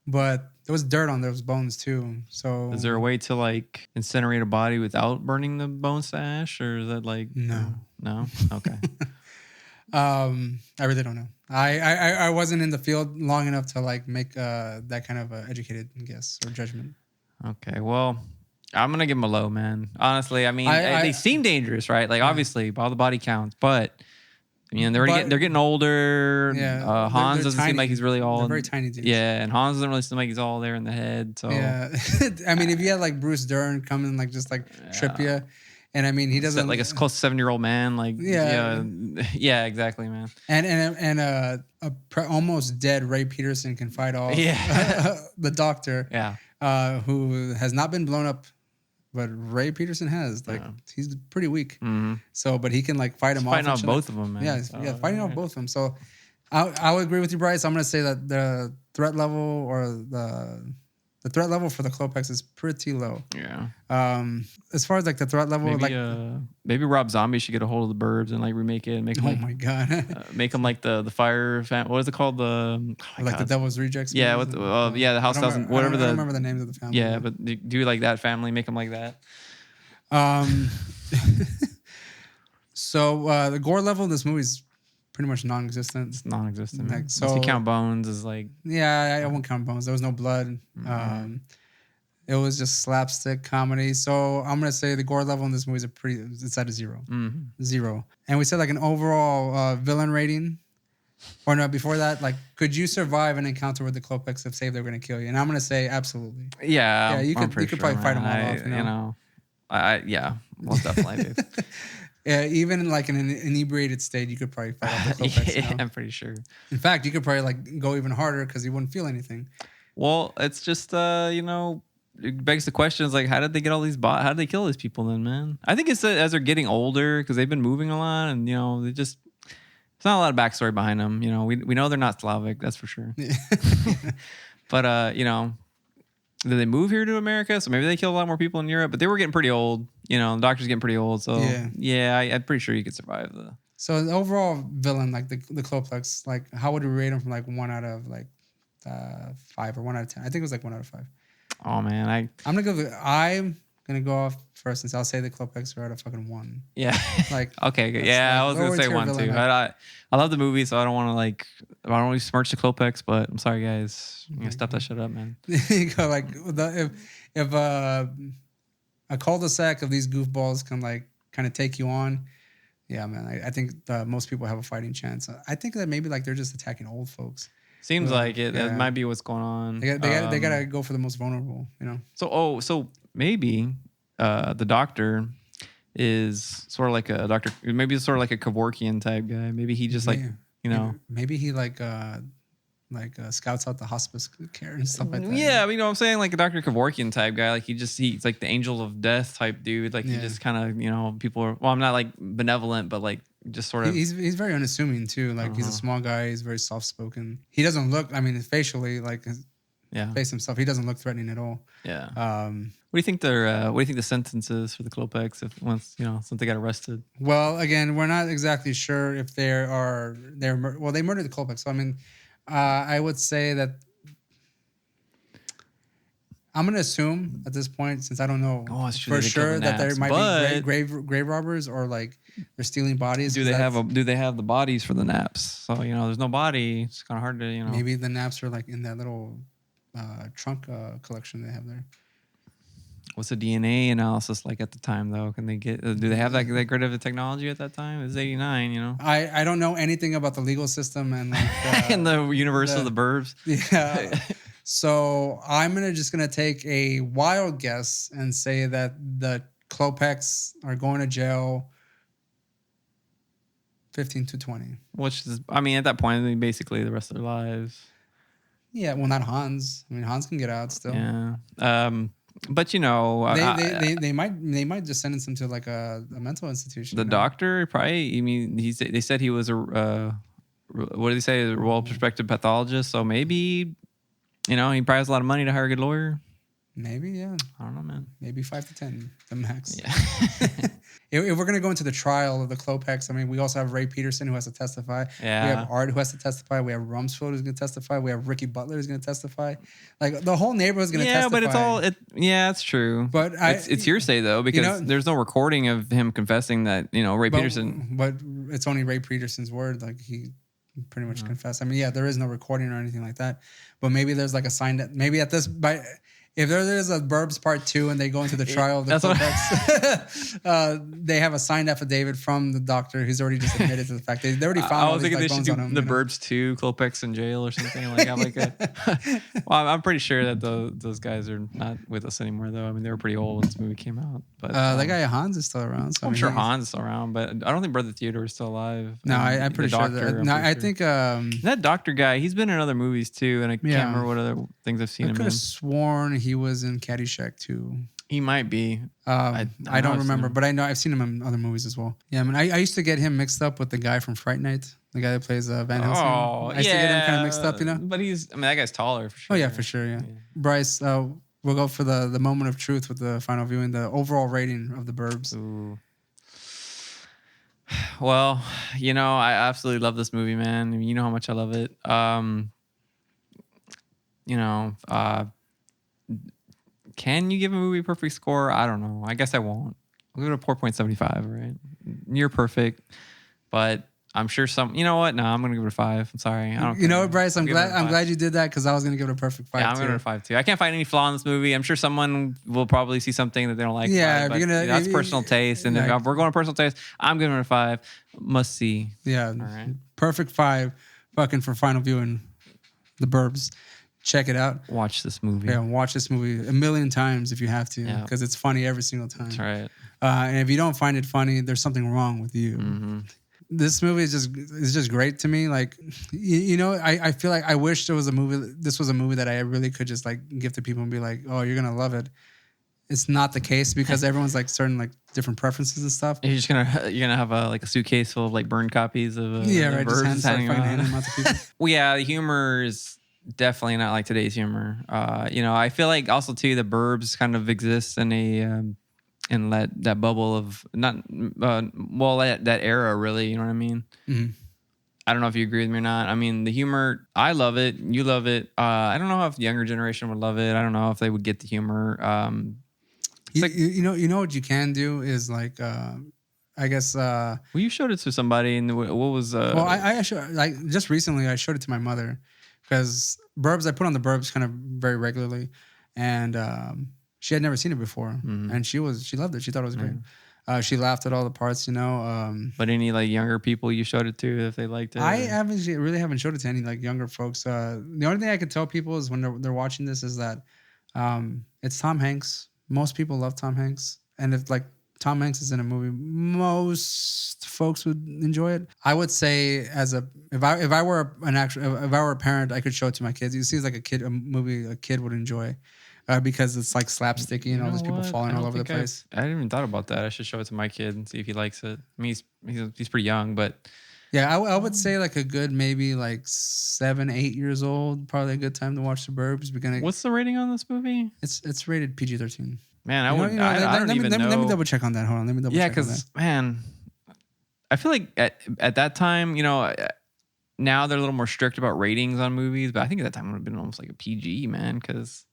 A: But there was dirt on those bones too. So
B: is there a way to like incinerate a body without burning the bones to ash, or is that like
A: no?
B: Okay.
A: I really don't know. I wasn't in the field long enough to like make that kind of educated guess or judgment.
B: Okay, well. I'm gonna give them a low, man. Honestly, I mean, they seem dangerous, right? Like, obviously, by all the body counts, but they're getting older.
A: Yeah,
B: Hans doesn't seem like he's really all.
A: They're very tiny dudes.
B: Yeah, and Hans doesn't really seem like he's all there in the head. So
A: yeah, I mean, if you had like Bruce Dern come and like just like trip you, and I mean, he doesn't
B: like a close to 7-year-old man. Like yeah, exactly, man.
A: And a almost dead Ray Peterson can fight off the doctor.
B: Yeah,
A: who has not been blown up. But Ray Peterson has he's pretty weak.
B: Mm-hmm.
A: So, but he can like fight him off.
B: Fighting off both of them, man.
A: Yeah, fighting off both of them. So, I would agree with you, Bryce. I'm gonna say that the threat level or the threat level for the Klopeks is pretty low.
B: Yeah.
A: As far as like the threat level,
B: maybe Rob Zombie should get a hold of the Burbs and like remake it and make them
A: my god,
B: make them like the fire fan. What is it called? The
A: the Devil's Rejects.
B: Yeah, the House Doesn't. Whatever
A: I don't remember the names of the family.
B: Yeah, but do like that family, make them like that.
A: So the gore level in this movie is pretty much non-existent.
B: It's non-existent.
A: Like, so,
B: if you count bones, is like...
A: Yeah, I won't count bones. There was no blood. Mm-hmm. It was just slapstick comedy. So I'm going to say the gore level in this movie is it's at a 0. Mm-hmm. 0. And we said like an overall villain rating. Or no, before that, like, could you survive an encounter with the Klopeks if say they're going to kill you? And I'm going to say absolutely.
B: Yeah,
A: you could probably fight them all off. You know,
B: yeah, most definitely, dude.
A: Yeah, even in like an inebriated state, you could probably fight off the Klopeks.
B: Yeah, I'm pretty sure.
A: In fact, you could probably like go even harder because you wouldn't feel anything.
B: Well, it's just it begs the question: is like, how did they get all these? How did they kill these people then, man? I think it's as they're getting older because they've been moving a lot, and they just. There's not a lot of backstory behind them. We know they're not Slavic, that's for sure. But, did they move here to America? So maybe they killed a lot more people in Europe, but they were getting pretty old. The doctor's getting pretty old. So, I'm pretty sure you could survive.
A: So the overall villain, like the Klopeks, like how would you rate him from like 1 out of like 5 or 1 out of 10? I think it was like 1 out of 5.
B: Oh, man.
A: I'm going to go off first and I'll say the Klopeks are at a fucking 1.
B: Yeah.
A: Like
B: okay, good. Yeah, I was gonna say 1 too. I love the movie, so I don't want to I don't want to smirch the Klopeks, but I'm sorry, guys. I'm gonna step that shit up, man.
A: You go like if a cul-de-sac of these goofballs can like kind of take you on, yeah, man. I think most people have a fighting chance. I think that maybe like they're just attacking old folks.
B: Seems like it. Yeah. That might be what's going on.
A: They gotta go for the most vulnerable,
B: So maybe the doctor is sort of like a doctor. Maybe it's sort of like a Kevorkian type guy. Maybe he just
A: Maybe he scouts out the hospice care and stuff like that.
B: Yeah, you know what I'm saying? Like a Dr. Kevorkian type guy. Like he's like the angel of death type dude. Like he just kind of, people are, well, I'm not like benevolent, but like just sort of.
A: He's very unassuming too. Like he's a small guy. He's very soft spoken. He doesn't look, facially, like his face himself, he doesn't look threatening at all.
B: Yeah. What do you think the sentence is for the Klopeks since they got arrested?
A: Well, again, we're not exactly sure if they murdered the Klopeks. So I would say that I'm gonna assume at this point, since I don't know for sure that there might be grave robbers or like they're stealing bodies.
B: Do they have the bodies for the naps? So there's no body. It's kind of hard to
A: Maybe the naps are like in that little trunk collection they have there.
B: What's the DNA analysis like at the time, though? Can they get? Do they have that great of a technology at that time? It's 89,
A: I don't know anything about the legal system and like
B: in the universe of the Burbs.
A: Yeah. So I'm just gonna take a wild guess and say that the Klopeks are going to jail 15 to 20.
B: Which is, at that point, basically the rest of their lives.
A: Yeah, well, not Hans. Hans can get out still.
B: Yeah. But they
A: might just sentence him to like a mental institution.
B: The doctor probably. They said he was what did he say? A well-respected pathologist. So maybe, he probably has a lot of money to hire a good lawyer.
A: Maybe, yeah.
B: I don't know, man.
A: Maybe 5 to 10, the max.
B: Yeah.
A: If we're gonna go into the trial of the Klopeks, we also have Ray Peterson who has to testify.
B: Yeah.
A: We have Art who has to testify. We have Rumsfeld who's gonna testify. We have Ricky Butler who's gonna testify. Like the whole neighborhood's gonna testify.
B: Yeah, but it's all. It's true.
A: But
B: it's hearsay though because there's no recording of him confessing that Ray Peterson.
A: But it's only Ray Peterson's word. Like he pretty much confessed. There is no recording or anything like that. But maybe there's like a sign that maybe at this if there is a Burbs Part 2 and they go into the trial of the Klopeks, they have a signed affidavit from the doctor who's already just admitted to the fact. They already found all these bones on him.
B: The Burbs 2 Klopeks in jail or something. Well, I'm pretty sure that those guys are not with us anymore, though. They were pretty old when this movie came out. But
A: that guy Hans is still around. So
B: I'm sure Hans is still around, but I don't think Brother Theodore is still alive.
A: No, I'm pretty sure. I think
B: that doctor guy, he's been in other movies too, and I can't remember what other things I've seen him in. I could have
A: sworn he was in Caddyshack too.
B: He might be.
A: I don't remember, but I know I've seen him in other movies as well. Yeah, I used to get him mixed up with the guy from Fright Night, the guy that plays Van Helsing. I used to get him kind of mixed up,
B: But that guy's taller for sure.
A: Oh yeah, for sure. Yeah. Bryce, we'll go for the moment of truth with the final viewing, the overall rating of the Burbs.
B: Ooh. Well, I absolutely love this movie, man. You know how much I love it. Can you give a movie a perfect score? I don't know. I guess I won't. We'll go to 4.75, right? Near perfect, but I'm sure some. You know what? No, I'm gonna give it a 5. I'm sorry. I don't.
A: You know what, Bryce? I'm glad you did that because I was gonna give it a perfect 5.
B: Yeah, I'm gonna give it a 5 too. I can't find any flaw in this movie. I'm sure someone will probably see something that they don't like.
A: Yeah,
B: about it, that's personal taste, and if we're going to personal taste, I'm giving it a 5. Must see.
A: Yeah, all right. Perfect 5. Fucking for final viewing, The Burbs. Check it out.
B: Watch this movie.
A: Yeah, watch this movie a million times if you have to, because it's funny every single time.
B: That's right.
A: And if you don't find it funny, there's something wrong with you.
B: Mm-hmm.
A: This movie is just great to me. Like, you know, I feel like I wish there was a movie. This was a movie that I really could just like give to people and be like, oh, you're gonna love it. It's not the case because everyone's like certain like different preferences and stuff.
B: You're gonna have a suitcase full of like burned copies of
A: right. Just handing them out to people.
B: Well, yeah, the humor is definitely not like today's humor. You know, I feel like also too the Burbs kind of exists in a in that bubble of not that era really. You know what I mean? Mm-hmm. I don't know if you agree with me or not. I mean, the humor, I love it. You love it. I don't know if the younger generation would love it. I don't know if they would get the humor.
A: You know what you can do is like I guess well,
B: you showed it to somebody and what was
A: well I showed, like just recently I showed it to my mother because Burbs, I put on the Burbs kind of very regularly, and she had never seen it before, and she loved it. She thought it was great. She laughed at all the parts, you know.
B: But any like younger people you showed it to if they liked it?
A: I really haven't showed it to any like younger folks. The only thing I could tell people is when they're watching this is that it's Tom Hanks. Most people love Tom Hanks, and if like Tom Hanks is in a movie, most folks would enjoy it. I would say if I were a parent, I could show it to my kids. It seems like a movie a kid would enjoy. Because it's like slapsticky and all these people falling all over the place.
B: I hadn't even thought about that. I should show it to my kid and see if he likes it. I mean, he's pretty young, but
A: yeah, I would say like a good maybe like 7, 8 years old. Probably a good time to watch The Burbs.
B: What's the rating on this movie?
A: It's rated PG-13.
B: Man, I don't even know.
A: Let me double check on that. Hold on, let me double check.
B: Yeah, because man, I feel like at that time, you know. Now they're a little more strict about ratings on movies, but I think at that time it would have been almost like a PG, man, because.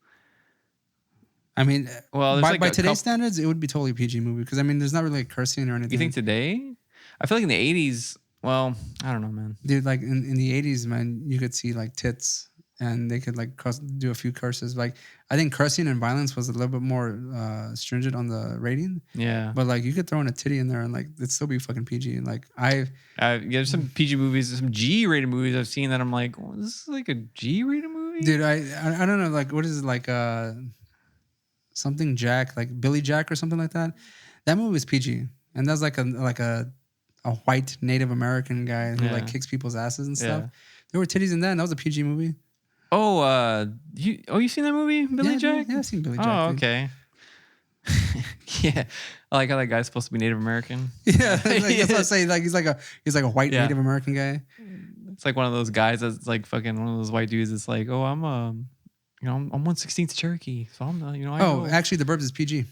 A: I mean, well, by today's standards, it would be totally a PG movie because I mean, there's not really like cursing or anything.
B: You think today? I feel like in the 80s, well, I don't know, man.
A: Dude, like in the 80s, man, you could see like tits and they could like do a few curses. Like I think cursing and violence was a little bit more stringent on the rating. Yeah. But like you could throw in a titty in there and like it'd still be fucking PG. And like
B: there's some PG movies, some G-rated movies I've seen that I'm like, well, this is like a G-rated movie?
A: Dude, I don't know, like what is it like something Jack, like Billy Jack or something like that. That movie was PG, and that's like a white Native American guy who like kicks people's asses and stuff. Yeah. There were titties in that, and that was a PG movie.
B: Oh, you seen that movie, Billy Jack?
A: Yeah, I've seen Billy Jack.
B: Oh, okay. Yeah, I like how that guy's supposed to be Native American.
A: Yeah, that's what I'm saying. Like he's like a white Native American guy.
B: It's like one of those guys that's like fucking one of those white dudes. It's like, oh, I'm 1/16 Cherokee, so I'm not,
A: actually, The Burbs is PG.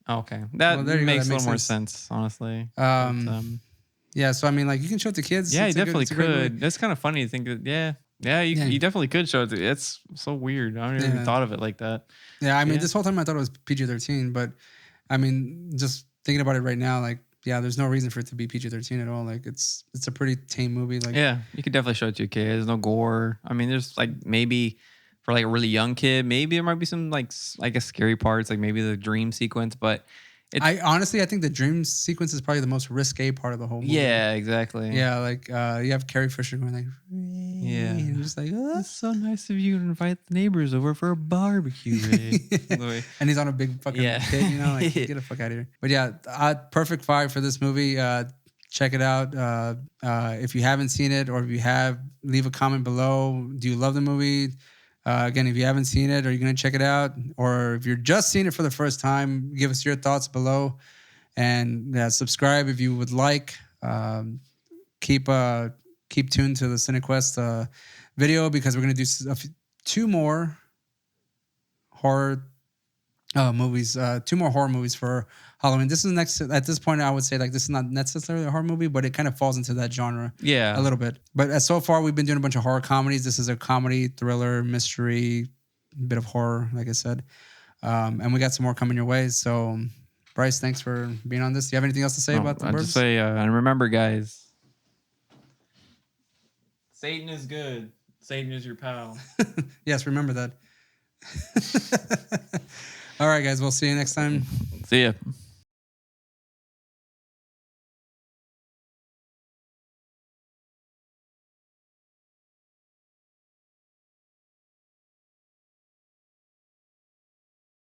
B: Oh, okay. That makes a little more sense, honestly.
A: Yeah, so I mean, like, you can show it to kids.
B: Yeah, you definitely could. That's kind of funny to think that, you definitely could show it to. It's so weird. I never even thought of it like that.
A: Yeah, I mean, this whole time I thought it was PG-13, but I mean, just thinking about it right now, like, yeah, there's no reason for it to be PG-13 at all. Like, it's a pretty tame movie. Like,
B: yeah, you could definitely show it to your kid. There's no gore. I mean, there's like maybe. For like a really young kid, maybe there might be some like I guess scary parts, like maybe the dream sequence. But
A: I think the dream sequence is probably the most risque part of the whole movie.
B: Yeah, exactly.
A: Yeah, like you have Carrie Fisher going like, yeah, and just like,
B: it's so nice of you to invite the neighbors over for a barbecue, Ray.
A: And he's on a big fucking kid, you know, like get the fuck out of here. But yeah, perfect 5 for this movie. Check it out. If you haven't seen it, or if you have, leave a comment below. Do you love the movie? Again, if you haven't seen it, are you going to check it out? Or if you're just seeing it for the first time, give us your thoughts below. And subscribe if you would like. Keep tuned to the CineKuest video because we're going to do 2 more horror movies. 2 more horror movies for Halloween. This is next. At this point, I would say like this is not necessarily a horror movie, but it kind of falls into that genre. Yeah, a little bit. But so far, we've been doing a bunch of horror comedies. This is a comedy, thriller, mystery, bit of horror, like I said. And we got some more coming your way. So Bryce, thanks for being on this. Do you have anything else to say about the Burbs?
B: I'll just say, and remember, guys, Satan is good. Satan is your pal.
A: Yes, remember that. All right, guys. We'll see you next time.
B: See ya.